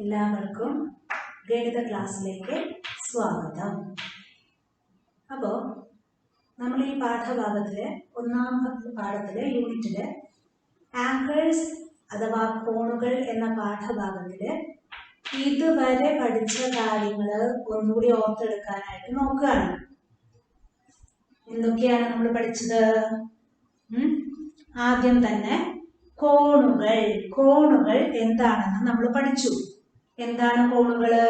എല്ലാവർക്കും ഗണിത ക്ലാസ്സിലേക്ക് സ്വാഗതം. അപ്പോൾ നമ്മൾ ഈ പാഠഭാഗത്തിലെ ഒന്നാം പാഠത്തിലെ യൂണിറ്റിലെ ആംഗിൾസ് അഥവാ കോണുകൾ എന്ന പാഠഭാഗത്തില് ഇതുവരെ പഠിച്ച കാര്യങ്ങൾ ഒന്നുകൂടി ഓർത്തെടുക്കാനായിട്ട് നോക്കുകയാണ്. എന്തൊക്കെയാണ് നമ്മൾ പഠിച്ചത്? ആദ്യം തന്നെ കോണുകൾ എന്താണെന്ന് നമ്മൾ പഠിച്ചു. എന്താണ് കോണുകള്?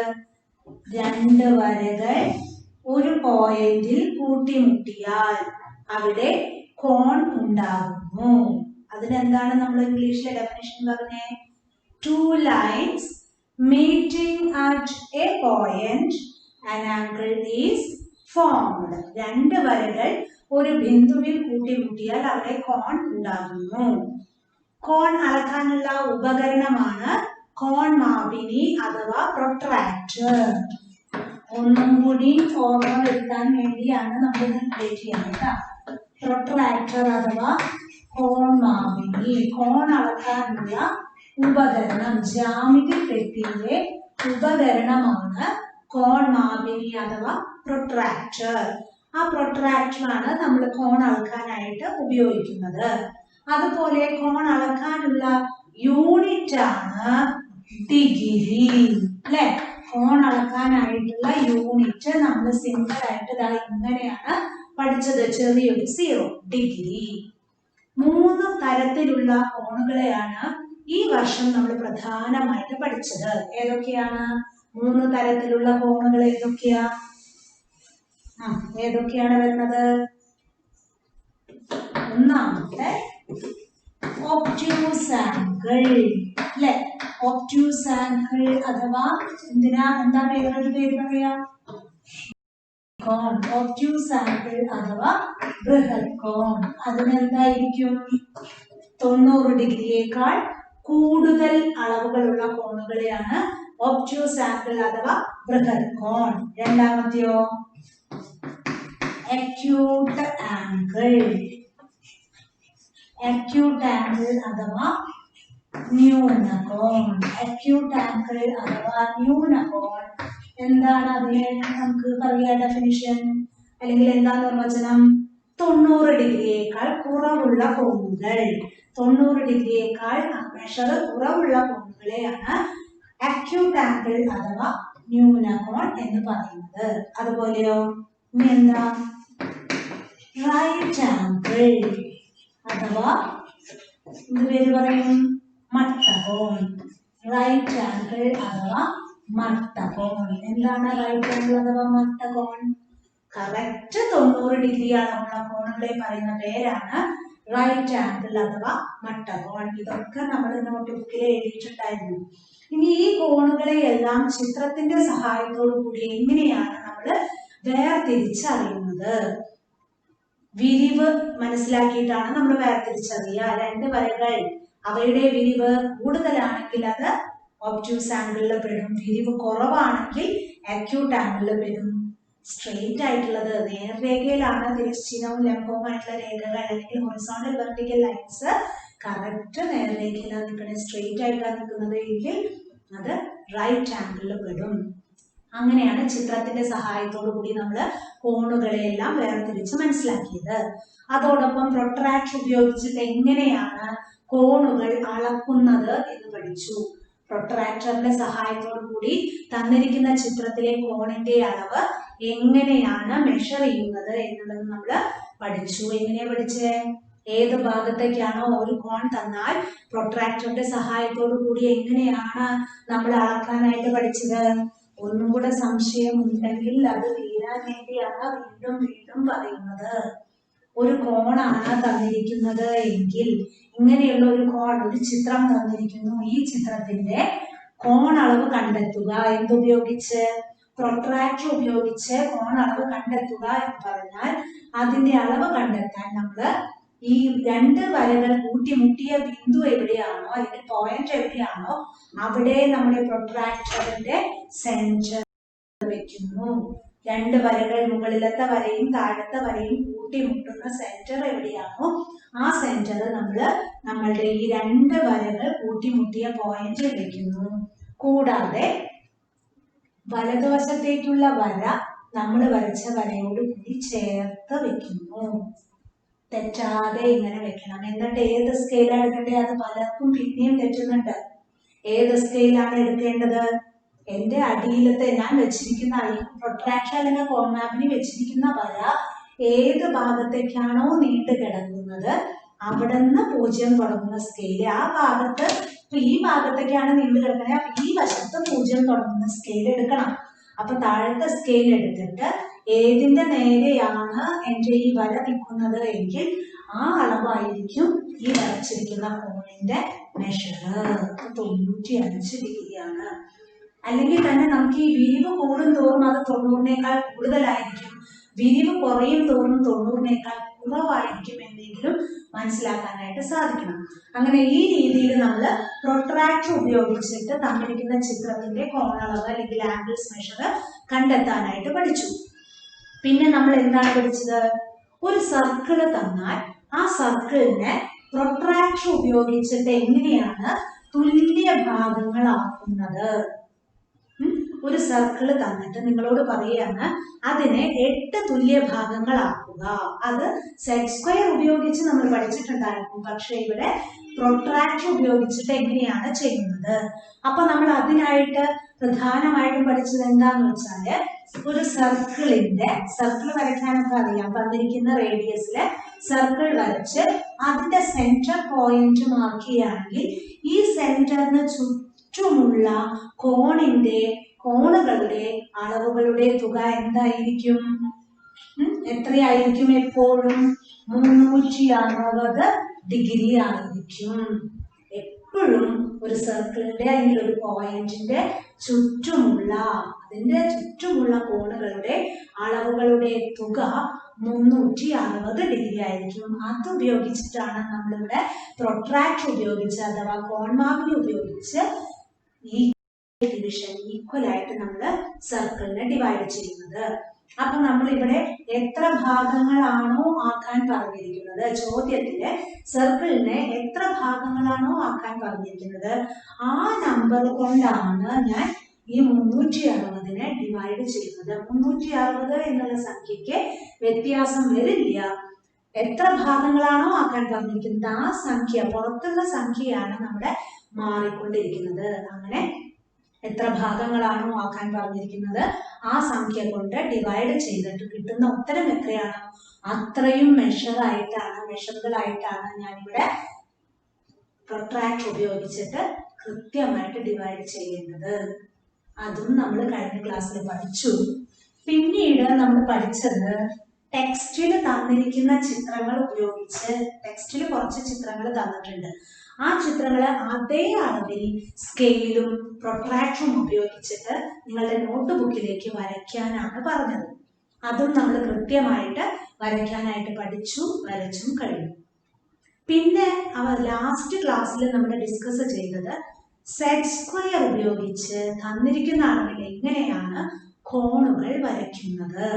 രണ്ട് വരകൾ ഒരു പോയിന്റിൽ കൂട്ടിമുട്ടിയാൽ അവിടെ കോൺ ഉണ്ടാകുന്നു. അതിനെന്താണ് നമ്മൾ ഇംഗ്ലീഷിലെ ഡെഫിനിഷൻ പറഞ്ഞേ? Two lines meeting at A point an angle is formed. രണ്ട് വരകൾ ഒരു ബിന്ദുവിൽ കൂട്ടിമുട്ടിയാൽ അവിടെ കോൺ ഉണ്ടാകുന്നു. കോൺ അളക്കാനുള്ള ഉപകരണമാണ് കോൺമാപിനി അഥവാ പ്രൊട്രാക്ടർ. ഒന്നും കൂടി ഓർമ്മ വരുത്താൻ വേണ്ടിയാണ് നമ്മൾ ക്രിയേറ്റ് ചെയ്യുന്നത്. പ്രൊട്രാക്ടർ അഥവാ കോൺമാപിനി, കോൺ അളക്കാനുള്ള ഉപകരണം, ജ്യാമിതി പെട്ടിയിലെ ഉപകരണമാണ് കോൺമാപിനി അഥവാ പ്രൊട്രാക്ടർ. ആ പ്രൊട്രാക്ടറാണ് നമ്മൾ കോൺ അളക്കാനായിട്ട് ഉപയോഗിക്കുന്നത്. അതുപോലെ കോൺ അളക്കാനുള്ള യൂണിറ്റ് ആണ് ഡിഗ്രി. അല്ലെ? കോൺ അളക്കാനായിട്ടുള്ള യൂണിറ്റ് നമ്മൾ സിമ്പിൾ ആയിട്ട് ഇങ്ങനെയാണ് പഠിച്ചത്. ചെറിയൊരു 0 ഡിഗ്രി. 3 തരത്തിലുള്ള കോണുകളെയാണ് ഈ വർഷം നമ്മൾ പ്രധാനമായിട്ട് പഠിച്ചത്. ഏതൊക്കെയാണ് 3 തരത്തിലുള്ള കോണുകൾ? ഏതൊക്കെയാണ് വരുന്നത്? ഒന്നാമത്തെ ഒബ്റ്റ്യൂസ് ആംഗിൾ. അല്ലെ? ഒബ്റ്റ്യൂസ് ആംഗിൾ അഥവാ എന്താ പേര് പറയാ? കോൺ. ഒബ്റ്റ്യൂസ് ആംഗിൾ അഥവാ ബൃഹത് കോൺ. അതിനെന്തായിരിക്കും? 90 ഡിഗ്രിയേക്കാൾ കൂടുതൽ അളവുകളുള്ള കോണുകളെയാണ് ഒബ്റ്റ്യൂസ് ആംഗിൾ അഥവാ ബൃഹത് കോൺ. രണ്ടാമത്തെയോ അക്യൂട്ട് ആംഗിൾ. അക്യൂട്ട് ആംഗിൾ അഥവാ ന്യൂനകോൺ. അക്യൂട്ട് ആംഗിൾ അഥവാ ന്യൂനകോൺ എന്താണ്? അതിനെ നമുക്ക് പറയാം ഡെഫിനിഷൻ, അല്ലെങ്കിൽ എന്താ നിർവചനം? 90 ഡിഗ്രിയേക്കാൾ കുറവുള്ള കോണുകൾ. 90 ഡിഗ്രിയേക്കാൾ മെഷർ കുറവുള്ള കോണുകളെയാണ് അക്യൂട്ട് ആംഗിൾ അഥവാ ന്യൂനകോൺ എന്ന് പറയുന്നത്. അതുപോലെയോ ഇനി എന്താ? റൈറ്റ് ആംഗിൾ അഥവാ പേര് പറയും മട്ടകോൺ. റൈറ്റ് ആംഗിൾ അഥവാ മട്ടകോൺ. എന്താണ് റൈറ്റ് ആംഗിൾ അഥവാ മട്ടകോൺ? കറക്റ്റ് 90 ഡിഗ്രി അളവുള്ള കോണുകളെ പറയുന്ന പേരാണ് റൈറ്റ് ആംഗിൾ അഥവാ മട്ടകോൺ. ഇതൊക്കെ നമ്മൾ നോട്ട്ബുക്കിൽ എഴുതിയിട്ടുണ്ടായിരുന്നു. ഇനി ഈ കോണുകളെ എല്ലാം ചിത്രത്തിന്റെ സഹായത്തോടു കൂടി എങ്ങനെയാണ് നമ്മൾ വേർതിരിച്ചറിയുന്നത്? വിരിവ് മനസ്സിലാക്കിയിട്ടാണ് നമ്മൾ വേർതിരിച്ചറിയുക. രണ്ട് വരകൾ അവയുടെ വിരിവ് കൂടുതലാണെങ്കിൽ അത് ഒബ്റ്റ്യൂസ് ആംഗിളിൽ പെടും. വിരിവ് കുറവാണെങ്കിൽ അക്യൂട്ട് ആംഗിളിൽ പെടും. സ്ട്രെയിറ്റ് ആയിട്ടുള്ളത് നേർരേഖയിലാണ് തിരശ്ചീനവും ലംബവുമായിട്ടുള്ള രേഖകൾ അല്ലെങ്കിൽ ഹൊറിസോണ്ടൽ വെർട്ടിക്കൽ ലൈൻസ് കറക്റ്റ് നേർരേഖയിലാണ് നിൽക്കുന്നത്, സ്ട്രെയിറ്റ് ആയിട്ടാണ് നിൽക്കുന്നത് എങ്കിൽ അത് റൈറ്റ് ആംഗിളിൽ പെടും. അങ്ങനെയാണ് ചിത്രത്തിന്റെ സഹായത്തോടു കൂടി നമ്മൾ കോണുകളെയെല്ലാം വേർതിരിച്ച് മനസ്സിലാക്കിയത്. അതോടൊപ്പം പ്രൊട്രാക്ടർ ഉപയോഗിച്ചിട്ട് എങ്ങനെയാണ് കോണുകൾ അളക്കുന്നത് എന്ന് പഠിച്ചു. പ്രൊട്രാക്ടറിന്റെ സഹായത്തോടു കൂടി തന്നിരിക്കുന്ന ചിത്രത്തിലെ കോണിന്റെ അളവ് എങ്ങനെയാണ് മെഷർ ചെയ്യുന്നത് എന്നുള്ളത് നമ്മൾ പഠിച്ചു. എങ്ങനെയാ പഠിച്ചേ? ഏത് ഭാഗത്തേക്കാണോ ഒരു കോൺ തന്നാൽ പ്രൊട്രാക്ടറിന്റെ സഹായത്തോടു കൂടി എങ്ങനെയാണ് നമ്മൾ അളക്കാനായിട്ട് പഠിച്ചത്. ഒന്നും കൂടെ സംശയം ഉണ്ടെങ്കിൽ അത് തീരാൻ വേണ്ടിയാണ് വീണ്ടും പറയുന്നത്. ഒരു കോണാണ് തന്നിരിക്കുന്നത് എങ്കിൽ ഇങ്ങനെയുള്ള ഒരു കോൺ, ഒരു ചിത്രം തന്നിരിക്കുന്നു. ഈ ചിത്രത്തിന്റെ കോൺ അളവ് കണ്ടെത്തുക. എന്തുപയോഗിച്ച്? പ്രൊട്രാക്ടർ ഉപയോഗിച്ച് കോൺ അളവ് കണ്ടെത്തുക എന്ന് പറഞ്ഞാൽ അതിന്റെ അളവ് കണ്ടെത്താൻ നമ്മൾ ഈ രണ്ട് വരകൾ കൂട്ടിമുട്ടിയ ബിന്ദു എവിടെയാണോ അല്ലെങ്കിൽ പോയിന്റ് എവിടെയാണോ അവിടെ നമ്മുടെ പ്രൊട്രാക്ടറിന്റെ സെന്റർ വെക്കുന്നു. രണ്ട് വരകൾ, മുകളിലത്തെ വരയും താഴത്തെ വരയും കൂട്ടിമുട്ടുന്ന സെന്റർ എവിടെയാണോ ആ സെന്റർ നമ്മളുടെ ഈ രണ്ട് വരകൾ കൂട്ടിമുട്ടിയ പോയിന്റിൽ വെക്കുന്നു. കൂടാതെ വലതുവശത്തേക്കുള്ള വര നമ്മൾ വരച്ച വരയോട് കൂടി ചേർത്ത് വെക്കുന്നു. തെറ്റാതെ ഇങ്ങനെ വെക്കണം. എന്നിട്ട് ഏത് സ്കെയിലാണ് എടുക്കേണ്ടത്? അത് പലർക്കും പിന്നെയും തെറ്റുന്നുണ്ട്. ഏത് സ്കെയിലാണ് എടുക്കേണ്ടത്? എന്റെ അടിയിലത്തെ ഞാൻ വെച്ചിരിക്കുന്ന പ്രൊട്രാക്ഷൻ അല്ലെങ്കിൽ കോൺമാപ്പിന് വെച്ചിരിക്കുന്ന വര ഏത് ഭാഗത്തേക്കാണോ നീണ്ടു കിടക്കുന്നത് അവിടെ നിന്ന് 0 തുടങ്ങുന്ന സ്കെയില് ആ ഭാഗത്ത്, ഇപ്പൊ ഈ ഭാഗത്തേക്കാണ് നീണ്ടു കിടക്കുന്നത്, അപ്പൊ ഈ വശത്ത് 0 തുടങ്ങുന്ന സ്കെയിൽ എടുക്കണം. അപ്പൊ താഴത്തെ സ്കെയിൽ എടുത്തിട്ട് ഏതിന്റെ നേരെയാണ് എന്റെ ഈ വര നിൽക്കുന്നത് എങ്കിൽ ആ അളവായിരിക്കും ഈ വരച്ചിരിക്കുന്ന കോണിന്റെ മെഷർ. 95 ഡിഗ്രിയാണ്. അല്ലെങ്കിൽ തന്നെ നമുക്ക് ഈ വിരിവ് കൂടും തോറും അത് 90-നേക്കാൾ കൂടുതലായിരിക്കും, വിരിവ് കുറയും തോറും 90-നേക്കാൾ കുറവായിരിക്കും എന്നെങ്കിലും മനസ്സിലാക്കാനായിട്ട് സാധിക്കണം. അങ്ങനെ ഈ രീതിയിൽ നമ്മൾ പ്രൊട്രാക്ടർ ഉപയോഗിച്ചിട്ട് തന്നിരിക്കുന്ന ചിത്രത്തിന്റെ കോണളവ് അല്ലെങ്കിൽ ആംഗിൾസ് മെഷർ കണ്ടെത്താനായിട്ട് പഠിച്ചു. പിന്നെ നമ്മൾ എന്താണ് പഠിച്ചത്? ഒരു സർക്കിള് തന്നാൽ ആ സർക്കിളിനെ പ്രൊട്രാക്ടർ ഉപയോഗിച്ചിട്ട് എങ്ങനെയാണ് തുല്യ ഭാഗങ്ങളാക്കുന്നത്. ഒരു സർക്കിള് തന്നിട്ട് നിങ്ങളോട് പറയാണ് അതിനെ 8 തുല്യ ഭാഗങ്ങളാക്കുക. അത് സെറ്റ് സ്ക്വയർ ഉപയോഗിച്ച് നമ്മൾ പഠിച്ചിട്ടുണ്ടായിരുന്നു. പക്ഷെ ഇവിടെ പ്രൊട്രാക്ടർ ഉപയോഗിച്ചിട്ട് എങ്ങനെയാണ് ചെയ്യുന്നത്? അപ്പൊ നമ്മൾ അതിനായിട്ട് പ്രധാനമായിട്ടും പഠിച്ചത് എന്താന്ന് വെച്ചാല്, ഒരു സർക്കിൾ വരയ്ക്കാനൊക്കെ അറിയാം. തന്നിരിക്കുന്ന റേഡിയസില് സർക്കിൾ വരച്ച് അതിന്റെ സെന്റർ പോയിന്റ് മാർക്ക് ചെയ്യുകയാണെങ്കിൽ ഈ സെന്ററിന് ചുറ്റുമുള്ള കോണുകളുടെ അളവുകളുടെ തുക എന്തായിരിക്കും? എത്രയായിരിക്കും? എപ്പോഴും 360 ഡിഗ്രി ആയിരിക്കും. എപ്പോഴും ഒരു സർക്കിളിന്റെ അല്ലെങ്കിൽ ഒരു പോയിന്റിന്റെ അതിന്റെ ചുറ്റുമുള്ള കോണുകളുടെ അളവുകളുടെ തുക 360 ഡിഗ്രി ആയിരിക്കും. അത് ഉപയോഗിച്ചിട്ടാണ് നമ്മളിവിടെ പ്രൊട്രാക്ടർ ഉപയോഗിച്ച് അഥവാ കോൺമാപ്പിനെ ഉപയോഗിച്ച് ഈ ഡിവിഷൻ ഈക്വൽ ആയിട്ട് നമ്മൾ സർക്കിളിനെ ഡിവൈഡ് ചെയ്യുന്നത്. അപ്പൊ നമ്മൾ ഇവിടെ എത്ര ഭാഗങ്ങളാണോ ആക്കാൻ പറഞ്ഞിരിക്കുന്നത്, ചോദ്യത്തില് സർക്കിളിനെ എത്ര ഭാഗങ്ങളാണോ ആക്കാൻ പറഞ്ഞിരിക്കുന്നത് ആ നമ്പർ കൊണ്ടാണ് ഞാൻ ഈ 360-നെ ഡിവൈഡ് ചെയ്യുന്നത്. 360 എന്നുള്ള സംഖ്യക്ക് വ്യത്യാസം വരില്ല. എത്ര ഭാഗങ്ങളാണോ ആക്കാൻ പറഞ്ഞിരിക്കുന്നത് ആ സംഖ്യ, പുറത്തുള്ള സംഖ്യയാണ് നമ്മുടെ മാറിക്കൊണ്ടിരിക്കുന്നത്. അങ്ങനെ എത്ര ഭാഗങ്ങളാണോ ആക്കാൻ പറഞ്ഞിരിക്കുന്നത് ആ സംഖ്യ കൊണ്ട് ഡിവൈഡ് ചെയ്തിട്ട് കിട്ടുന്ന ഉത്തരം എത്രയാണോ അത്രയും മെഷറുകളായിട്ടാണ് ഞാനിവിടെ പ്രൊട്രാക്ടർ ഉപയോഗിച്ചിട്ട് കൃത്യമായിട്ട് ഡിവൈഡ് ചെയ്യേണ്ടത്. അതും നമ്മൾ കഴിഞ്ഞ ക്ലാസ്സിൽ പഠിച്ചു. പിന്നീട് നമ്മൾ പഠിച്ചത് ടെക്സ്റ്റിൽ തന്നിരിക്കുന്ന ചിത്രങ്ങൾ ഉപയോഗിച്ച്, ടെക്സ്റ്റിൽ കുറച്ച് ചിത്രങ്ങൾ തന്നിട്ടുണ്ട്, ആ ചിത്രങ്ങള് അതേ അളവിൽ സ്കെയിലും പ്രൊട്രാക്ടറും ഉപയോഗിച്ചിട്ട് നിങ്ങളുടെ നോട്ട് ബുക്കിലേക്ക് വരയ്ക്കാനാണ് പറഞ്ഞത്. അതും നമ്മൾ കൃത്യമായിട്ട് വരയ്ക്കാനായിട്ട് പഠിച്ചു, വരച്ചും കഴിഞ്ഞു. പിന്നെ ലാസ്റ്റ് ക്ലാസ്സിൽ നമ്മൾ ഡിസ്കസ് ചെയ്തത് സെറ്റ് സ്ക്വയർ ഉപയോഗിച്ച് തന്നിരിക്കുന്ന അളവിൽ എങ്ങനെയാണ് കോണുകൾ വരയ്ക്കുന്നത്.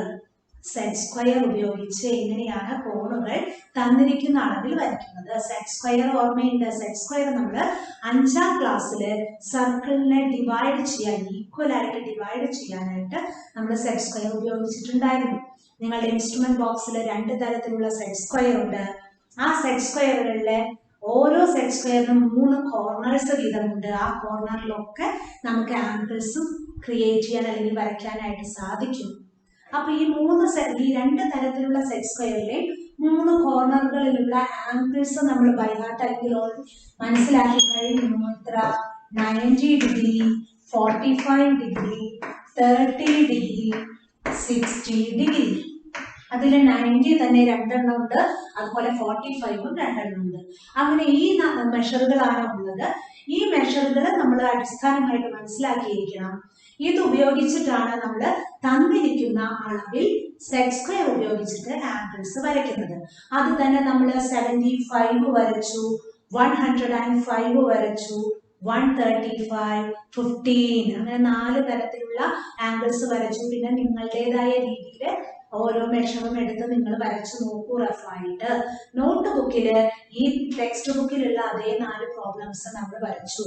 സെറ്റ് സ്ക്വയർ ഉപയോഗിച്ച് എങ്ങനെയാണ് കോണുകൾ തന്നിരിക്കുന്ന അളവിൽ വരയ്ക്കുന്നത്. സെറ്റ് സ്ക്വയർ ഓർമ്മയുണ്ട്. സെറ്റ് സ്ക്വയർ നമ്മൾ 5-ാം ക്ലാസ്സില് സർക്കിളിനെ ഡിവൈഡ് ചെയ്യാൻ, ഈക്വൽ ആയിട്ട് ഡിവൈഡ് ചെയ്യാനായിട്ട് നമ്മൾ സെറ്റ് സ്ക്വയർ ഉപയോഗിച്ചിട്ടുണ്ടായിരുന്നു. നിങ്ങളുടെ ഇൻസ്ട്രുമെന്റ് ബോക്സിൽ 2 തരത്തിലുള്ള സെറ്റ് സ്ക്വയർ ഉണ്ട്. ആ സെറ്റ് സ്ക്വയറുകളിലെ ഓരോ സെറ്റ് സ്ക്വയറിനും 3 കോർണേഴ്സ് വീതമുണ്ട്. ആ കോർണറിലൊക്കെ നമുക്ക് ആംഗിൾസും ക്രിയേറ്റ് ചെയ്യാൻ അല്ലെങ്കിൽ വരയ്ക്കാനായിട്ട് സാധിക്കും. അപ്പൊ ഈ 2 തരത്തിലുള്ള സെറ്റ് സ്ക്വയറിലെ 3 കോർണറുകളിലുള്ള ആംഗിൾസ് നമ്മൾ ബൈ ഹാർട്ട് അല്ലെങ്കിൽ മനസ്സിലാക്കി കഴിഞ്ഞു. എത്ര? 90 ഡിഗ്രി, 45 ഡിഗ്രി, 30 ഡിഗ്രി, 60 ഡിഗ്രി. അതിൽ 90 തന്നെ 2 ഉണ്ട്, അതുപോലെ 45-ഉം 2 ഉണ്ട്. അങ്ങനെ ഈ മെഷറുകളാണ് ഉള്ളത്. ഈ മെഷറുകൾ നമ്മൾ അടിസ്ഥാനമായിട്ട് മനസ്സിലാക്കിയിരിക്കണം. ഇത് ഉപയോഗിച്ചിട്ടാണ് നമ്മൾ തന്നിരിക്കുന്ന അളവിൽ സെറ്റ് സ്ക്വയർ ഉപയോഗിച്ചിട്ട് ആംഗിൾസ് വരയ്ക്കുന്നത്. അത് തന്നെ നമ്മൾ 75 വരച്ചു, 105 വരച്ചു, 135, 15, അങ്ങനെ 4 തരത്തിലുള്ള ആംഗിൾസ് വരച്ചു. പിന്നെ നിങ്ങളുടേതായ രീതിയിൽ ഓരോ മെഷറും എടുത്ത് നിങ്ങൾ വരച്ചു നോക്കൂ റഫായിട്ട്. നോട്ട് ബുക്കില് ഈ ടെക്സ്റ്റ് ബുക്കിലുള്ള അതേ 4 പ്രോബ്ലംസ് നമ്മൾ വരച്ചു.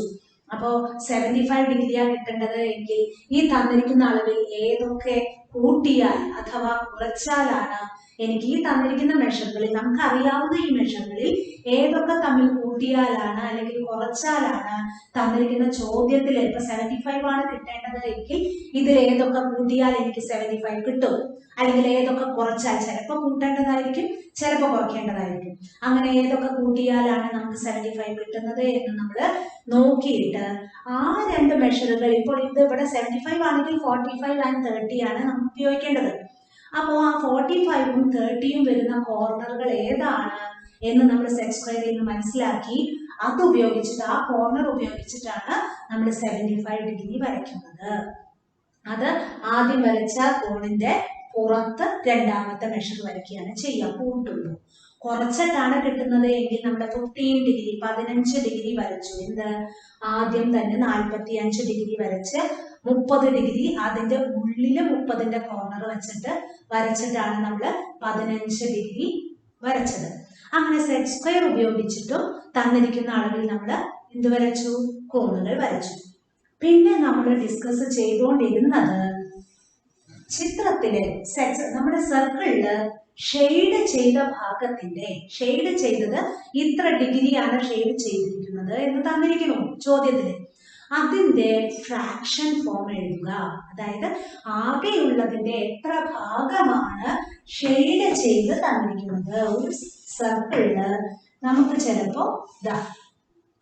അപ്പോ 75 ഡിഗ്രിയാണ് കിട്ടേണ്ടത് എങ്കിൽ ഈ തന്നിരിക്കുന്ന അളവിൽ ഏതൊക്കെ കൂട്ടിയാൽ അഥവാ കുറച്ചാലാണ് എനിക്ക് ഈ തന്നിരിക്കുന്ന മെഷറുകളിൽ നമുക്ക് അറിയാവുന്ന ഈ മെഷറുകളിൽ ഏതൊക്കെ തമ്മിൽ കൂട്ടിയാലാണ് അല്ലെങ്കിൽ കുറച്ചാലാണ് തന്നിരിക്കുന്ന ചോദ്യത്തിൽ ഇപ്പൊ 75 ആണ് കിട്ടേണ്ടത് എങ്കിൽ ഇതിൽ ഏതൊക്കെ കൂട്ടിയാൽ എനിക്ക് 75 കിട്ടും, അല്ലെങ്കിൽ ഏതൊക്കെ കുറച്ചാൽ ചിലപ്പോൾ കൂട്ടേണ്ടതായിരിക്കും, ചിലപ്പോൾ കുറയ്ക്കേണ്ടതായിരിക്കും. അങ്ങനെ ഏതൊക്കെ കൂട്ടിയാലാണ് നമുക്ക് 75 കിട്ടുന്നത് എന്ന് നമ്മൾ നോക്കിയിട്ട് ആ രണ്ട് മെഷറുകൾ, ഇപ്പോൾ ഇത് ഇവിടെ 75 ആണെങ്കിൽ 45 ആൻഡ് 30 ആണ് നമുക്ക് ഉപയോഗിക്കേണ്ടത്. അപ്പോൾ ആ 45ഉം 30യും വരുന്ന കോർണറുകൾ ഏതാണ് എന്ന് നമ്മൾ സെറ്റ് സ്ക്വയറിൽ നിന്ന് മനസ്സിലാക്കി അത് ഉപയോഗിച്ചിട്ട് ആ കോർണർ ഉപയോഗിച്ചിട്ടാണ് നമ്മൾ 75 ഡിഗ്രി വരയ്ക്കുന്നത്. അത് ആദ്യം വരച്ച കോണിന്റെ പുറത്ത് രണ്ടാമത്തെ മെഷർ വരയ്ക്കുകയാണ് ചെയ്യുക, കൂട്ടുള്ളൂ. കുറച്ചിട്ടാണ് കിട്ടുന്നത് എങ്കിൽ നമ്മുടെ 15 ഡിഗ്രി വരച്ചു. എന്ത് ആദ്യം തന്നെ 45 ഡിഗ്രി വരച്ച് 30 ഡിഗ്രി അതിന്റെ ഉള്ളില് 30ന്റെ കോർണർ വരച്ചിട്ടാണ് നമ്മൾ 15 ഡിഗ്രി വരച്ചത്. അങ്ങനെ സെറ്റ് സ്ക്വയർ ഉപയോഗിച്ചിട്ടും തന്നിരിക്കുന്ന അളവിൽ നമ്മൾ എന്ത് വരച്ചു? കോണുകൾ വരച്ചു. പിന്നെ നമ്മൾ ഡിസ്കസ് ചെയ്തുകൊണ്ടിരുന്നത് ചിത്രത്തിലെ നമ്മുടെ സർക്കിളില് ഷെയ്ഡ് ചെയ്ത ഭാഗത്തിന്റെ ഷെയ്ഡ് ചെയ്തത് ഇത്ര ഡിഗ്രിയാണ് ഷെയ്ഡ് ചെയ്തിരിക്കുന്നത് എന്ന് തന്നിരിക്കുന്നു ചോദ്യത്തില്. അതിന്റെ ഫ്രാക്ഷൻ ഫോം എഴുതുക. അതായത് ആകെയുള്ളതിന്റെ എത്ര ഭാഗമാണ് ഷെയ്ഡ് ചെയ്ത് തന്നിരിക്കുന്നത്. ഒരു സർക്കിളില് നമുക്ക് ചിലപ്പോ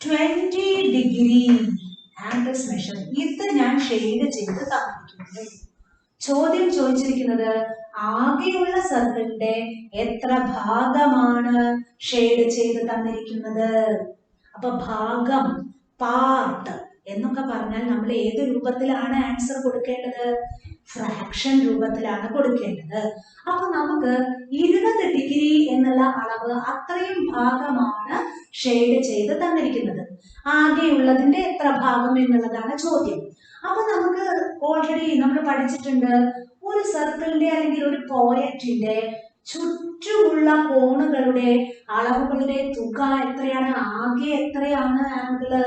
20 ഡിഗ്രി ആംഗിൾസ് മെഷർ ഇത് ഞാൻ ഷെയ്ഡ് ചെയ്ത് തന്നിരിക്കുന്നത്. ചോദ്യം ചോദിച്ചിരിക്കുന്നത് ആകെയുള്ള സർക്കിളിന്റെ എത്ര ഭാഗമാണ് ഷെയ്ഡ് ചെയ്ത് തന്നിരിക്കുന്നത്. അപ്പൊ ഭാഗം, പാർട്ട് എന്നൊക്കെ പറഞ്ഞാൽ നമ്മൾ ഏത് രൂപത്തിലാണ് ആൻസർ കൊടുക്കേണ്ടത്? ഫ്രാക്ഷൻ രൂപത്തിലാണ് കൊടുക്കേണ്ടത്. അപ്പൊ നമുക്ക് 20 ഡിഗ്രി എന്നുള്ള അളവ് അത്രയും ഭാഗമാണ് ഷെയ്ഡ് ചെയ്ത് തന്നിരിക്കുന്നത്. ആകെയുള്ളതിന്റെ എത്ര ഭാഗം എന്നുള്ളതാണ് ചോദ്യം. അപ്പൊ നമുക്ക് ഓൾറെഡി നമ്മൾ പഠിച്ചിട്ടുണ്ട്, ഒരു സർക്കിളിന്റെ അല്ലെങ്കിൽ ഒരു പോയിന്റിന്റെ ചുറ്റുമുള്ള കോണുകളുടെ അളവുകളുടെ തുക എത്രയാണ്? ആകെ എത്രയാണ് ആംഗിള്?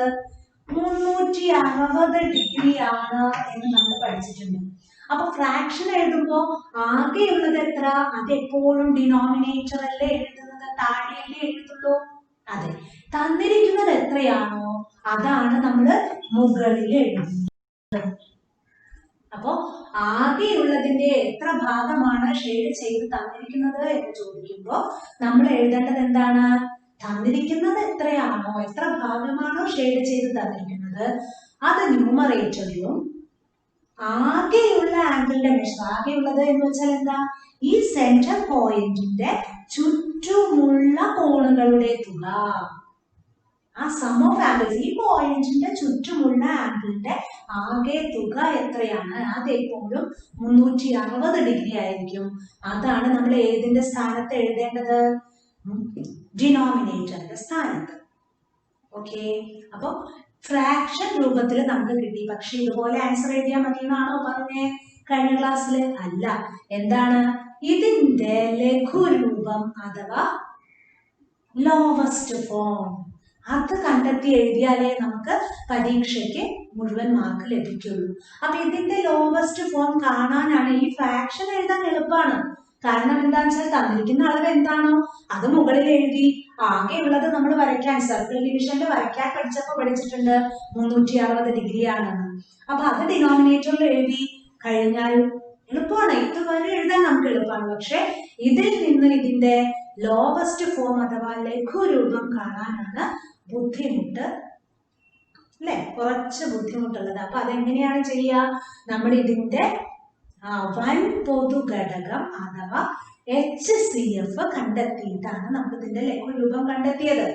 360 ഡിഗ്രി ആണ് എന്ന് നമ്മൾ പഠിച്ചിട്ടുണ്ട്. അപ്പൊ ഫ്രാക്ഷൻ എഴുതുമ്പോ ആകെയുള്ളത് എത്ര? അതെപ്പോഴും ഡിനോമിനേറ്റർ അല്ലേ എഴുതുന്നത്, താഴെയല്ലേ എഴുതുള്ളൂ. അതെ, തന്നിരിക്കുന്നത് എത്രയാണോ അതാണ് നമ്മൾ മുകളിൽ എഴുതുന്നത്. അപ്പോ ആകെയുള്ളതിന്റെ എത്ര ഭാഗമാണ് ഷെയ്ഡ് ചെയ്ത് തന്നിരിക്കുന്നത് എന്ന് ചോദിക്കുമ്പോ നമ്മൾ എഴുതേണ്ടത് എന്താണ്? തന്നിരിക്കുന്നത് എത്രയാണോ, എത്ര ഭാഗമാണോ ഷെയ്ഡ് ചെയ്ത് തന്നിരിക്കുന്നത് അത് ന്യൂമറേറ്ററിലും ആകെയുള്ള ആംഗിളിന്റെ മെഷർ, ആകെയുള്ളത് എന്ന് വെച്ചാൽ എന്താ? ഈ സെന്റർ പോയിന്റിന്റെ ചുറ്റുമുള്ള കോണുകളുടെ തുക, ആ സം ഓഫ് ആംഗിൾസ്, ഈ പോയിന്റിന്റെ ചുറ്റുമുള്ള ആംഗിളിന്റെ ആകെ തുക എത്രയാണ്? അത് എപ്പോഴും 360 ഡിഗ്രി ആയിരിക്കും. അതാണ് നമ്മൾ ഏതിന്റെ സ്ഥാനത്ത് എഴുതേണ്ടത്? ഡിനോമിനേറ്ററിന്റെ സ്ഥാനത്ത്. ഓക്കെ, അപ്പൊ ഫ്രാക്ഷൻ രൂപത്തിൽ നമുക്ക് കിട്ടി. പക്ഷെ ഇതുപോലെ ആൻസർ എഴുതിയാൽ മതി എന്നാണോ പറഞ്ഞേ കഴിഞ്ഞ ക്ലാസ്സിൽ? അല്ല. എന്താണ് ഇതിന്റെ ലഘുരൂപം അഥവാ ലോവസ്റ്റ് ഫോം? അത് കണ്ടെത്തി എഴുതിയാലേ നമുക്ക് പരീക്ഷയ്ക്ക് മുഴുവൻ മാർക്ക് ലഭിക്കുള്ളൂ. അപ്പൊ ഇതിന്റെ ലോവസ്റ്റ് ഫോം കാണാനാണ് ഈ ഫ്രാക്ഷൻ എഴുതാൻ എളുപ്പമാണ്. കാരണം എന്താണെന്ന് വെച്ചാൽ തന്നിരിക്കുന്ന അളവ് എന്താണോ അത് മുകളിൽ എഴുതി ആകെയുള്ളത് നമ്മൾ വരയ്ക്കാൻ സർക്കിൾ ഡിവിഷനിൽ വരയ്ക്കാൻ പഠിച്ചിട്ടുണ്ട് 360 ഡിഗ്രി ആണെന്ന്. അപ്പൊ അത് ഡിനോമിനേറ്ററിൽ എഴുതി കഴിഞ്ഞാൽ എളുപ്പമാണ്, ഇതുവരെ എഴുതാൻ നമുക്ക് എളുപ്പമാണ്. പക്ഷെ ഇതിൽ നിന്ന് ഇതിന്റെ ലോവസ്റ്റ് ഫോം അഥവാ ലഘുരൂപം കാണാനാണ് ബുദ്ധിമുട്ട്, അല്ലെ? കുറച്ച് ബുദ്ധിമുട്ടുള്ളത്. അപ്പൊ അതെങ്ങനെയാണ് ചെയ്യുക? നമ്മൾ ഇതിന്റെ വൻ പൊതു ഘടകം അഥവാ HCF കണ്ടെത്തിയിട്ടാണ് നമ്മൾ ഇതിന്റെ ലഘുരൂപം കണ്ടെത്തിയത്.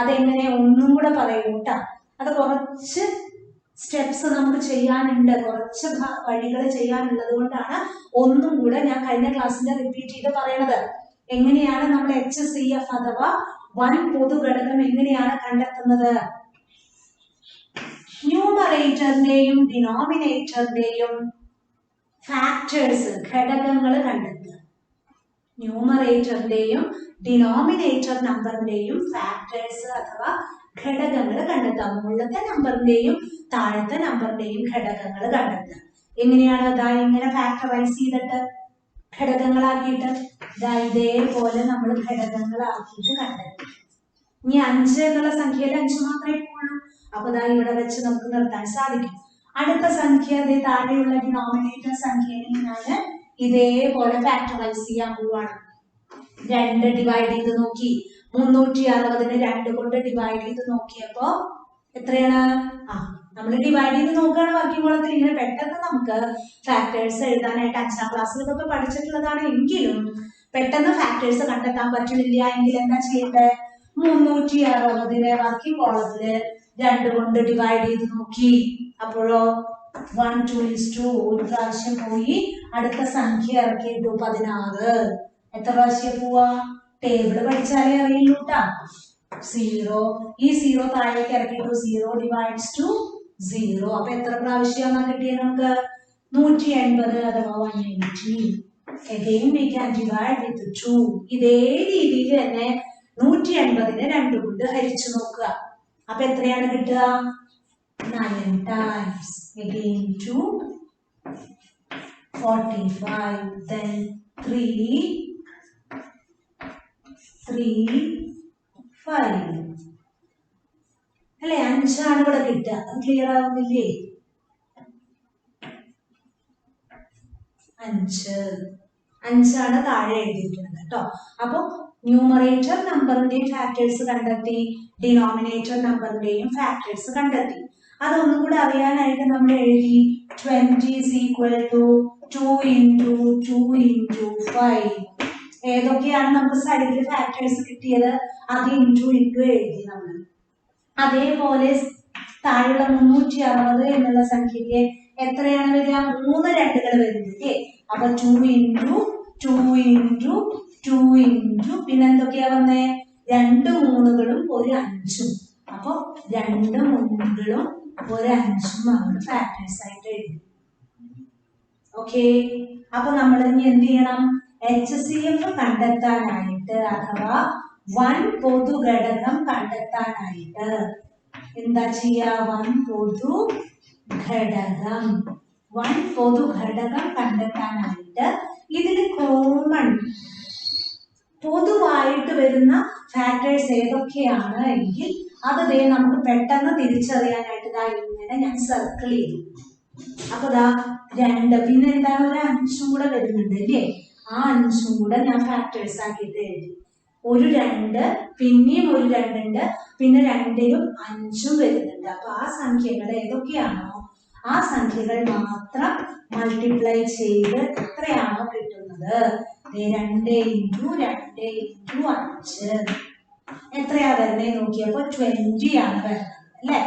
അതെങ്ങനെ ഒന്നും കൂടെ പറയൂട്ടാ. അത് കുറച്ച് സ്റ്റെപ്സ് നമുക്ക് ചെയ്യാനുണ്ട്, കുറച്ച് വഴികൾ ചെയ്യാനുള്ളത് കൊണ്ടാണ് ഒന്നും കൂടെ ഞാൻ കഴിഞ്ഞ ക്ലാസ്സിന്റെ റിപ്പീറ്റ് ചെയ്ത് പറയണത്. എങ്ങനെയാണ് നമ്മൾ HCF അഥവാ വൻ പൊതു ഘടകം എങ്ങനെയാണ് കണ്ടെത്തുന്നത്? ന്യൂമറേറ്ററിന്റെയും ഡിനോമിനേറ്ററിന്റെയും ഫാക്ടേഴ്സ്, ഘടകങ്ങൾ കണ്ടെത്തുക. ന്യൂമറേറ്ററിന്റെയും ഡിനോമിനേറ്റർ നമ്പറിന്റെയും ഫാക്ടേഴ്സ് അഥവാ ഘടകങ്ങൾ കണ്ടെത്താം. മുകളിലത്തെ നമ്പറിന്റെയും താഴത്തെ നമ്പറിന്റെയും ഘടകങ്ങൾ കണ്ടെത്തുക. എങ്ങനെയാണ് ഇതാ ഇങ്ങനെ ഫാക്ടറൈസ് ചെയ്തിട്ട് ഘടകങ്ങളാക്കിയിട്ട് ഇതേപോലെ നമ്മൾ ഘടകങ്ങളാക്കിയിട്ട് കണ്ടെത്തും. ഇനി 5 എന്നുള്ള സംഖ്യയിൽ 5 മാത്രമേ പോവുള്ളൂ. അപ്പൊ ഇതാ ഇവിടെ വെച്ച് നമുക്ക് നിർത്താൻ സാധിക്കും. അടുത്ത സംഖ്യ അതേ താഴെയുള്ള ഡിനോമിനേറ്റർ സംഖ്യയെ ഞാൻ ഇതേപോലെ ഫാക്ടറൈസ് ചെയ്യാൻ പോവാണ്. 2 ഡിവൈഡ് ചെയ്ത് നോക്കി. 360നെ 2 കൊണ്ട് ഡിവൈഡ് ചെയ്ത് നോക്കിയപ്പോ എത്രയാണ്? നമ്മൾ ഡിവൈഡ് ചെയ്ത് നോക്കുകയാണ് വർക്കിംഗ് കോളത്തിൽ. ഇങ്ങനെ പെട്ടെന്ന് നമുക്ക് ഫാക്ടേഴ്സ് എഴുതാനായിട്ട് 5ാം ക്ലാസ്സിലൊക്കെ പഠിച്ചിട്ടുള്ളതാണ്. എങ്കിലും പെട്ടെന്ന് ഫാക്ടേഴ്സ് കണ്ടെത്താൻ പറ്റുന്നില്ല എങ്കിൽ എന്താ ചെയ്യേണ്ടത്? 360നെ വർക്കിംഗ് കോളത്തില് 2 കൊണ്ട് ഡിവൈഡ് ചെയ്ത് നോക്കി. അപ്പോഴോ 1 2 ഒരു പ്രാവശ്യം പോയി. അടുത്ത സംഖ്യ ഇറക്കിയിട്ടു 16. എത്ര പ്രാവശ്യം പോവാ? ടേബിള് പഠിച്ചാലേ അറിയുള്ളൂ കേട്ടാ. 0 ഈ 0 താഴേക്ക് ഇറക്കിയിട്ടു. 0 ഡിവൈഡ്സ് ടു 0. അപ്പൊ എത്ര പ്രാവശ്യമാണ് കിട്ടിയത് നമുക്ക്? 180 അഥവാ 180. Again we can divide with 2. ഇതേ രീതിയിൽ തന്നെ 180നെ 2 കൊണ്ട് ഹരിച്ചു നോക്കുക. അപ്പൊ എത്രയാണ് കിട്ടുക? 9 times. Again 2 45. Then 3 5 അല്ലെ? 5 ആണ് ഇവിടെ കിട്ടുക. ക്ലിയർ ആവുന്നില്ലേ? 5 ആണ് താഴെ എഴുതിയിരിക്കുന്നത് കേട്ടോ. അപ്പൊ ന്യൂമറേറ്റർ നമ്പറിന്റെയും ഫാക്ടേഴ്സ് കണ്ടെത്തി, ഡിനോമിനേറ്റർ നമ്പറിന്റെയും ഫാക്ടേഴ്സ് കണ്ടെത്തി. അതൊന്നും കൂടെ അറിയാനായിട്ട് നമ്മൾ എഴുതി 20 is equal to 2 into 2 into 5. ഏതൊക്കെയാണ് നമുക്ക് സൈഡിൽ ഫാക്ടേഴ്സ് കിട്ടിയത്? അത് ഇൻറ്റു എഴുതി നമ്മൾ. അതേപോലെ താഴെയുള്ള 360 എന്നുള്ള സംഖ്യക്ക് എത്രയാണ് വരിക? 3 2കൾ വരുന്നത്. അപ്പൊ 2 into 2 into 2 into പിന്നെ എന്തൊക്കെയാ വന്നേ? 2 3കളും ഒരു 5ഉം. അപ്പൊ 2 3കളും ഒരു 5ഉം നമ്മൾ ഫാക്ടേഴ്സ് ആയിട്ട് എഴുതി. ഓക്കെ. അപ്പൊ നമ്മൾ ഇനി എന്ത് ചെയ്യണം? HCF കണ്ടെത്താനായിട്ട് അഥവാ 1 പൊതു ഘടകം കണ്ടെത്താനായിട്ട് എന്താ ചെയ്യാ? 1 പൊതു ഘടകം കണ്ടെത്താനായിട്ട് ഇതിൽ കോമൺ പൊതുവായിട്ട് വരുന്ന ഫാക്ടേഴ്സ് ഏതൊക്കെയാണ് എങ്കിൽ അത് നമുക്ക് പെട്ടെന്ന് തിരിച്ചറിയാനായിട്ട് ഇങ്ങനെ ഞാൻ സർക്കിൾ ചെയ്തു. അപ്പൊ 2 പിന്നെ എന്താണ്? ഒരു 5ഉം കൂടെ വരുന്നുണ്ട് അല്ലേ? ആ 5ഉം കൂടെ ഞാൻ ഫാക്ടേഴ്സ് ആക്കിയിട്ട് എഴുതി. ഒരു 2 പിന്നെയും ഒരു 2 ഉണ്ട്. പിന്നെ 2ലും 5ഉം വരുന്നുണ്ട്. അപ്പൊ ആ സംഖ്യകൾ ഏതൊക്കെയാണോ ആ സംഖ്യകൾ മാത്രം മൾട്ടിപ്ലൈ ചെയ്ത് എത്രയാണോ കിട്ടുന്നത് 2 into 2 into 5 എത്രയാ വരുന്നേ നോക്കിയപ്പോ 20 ആണ് വരുന്നത് അല്ലെ?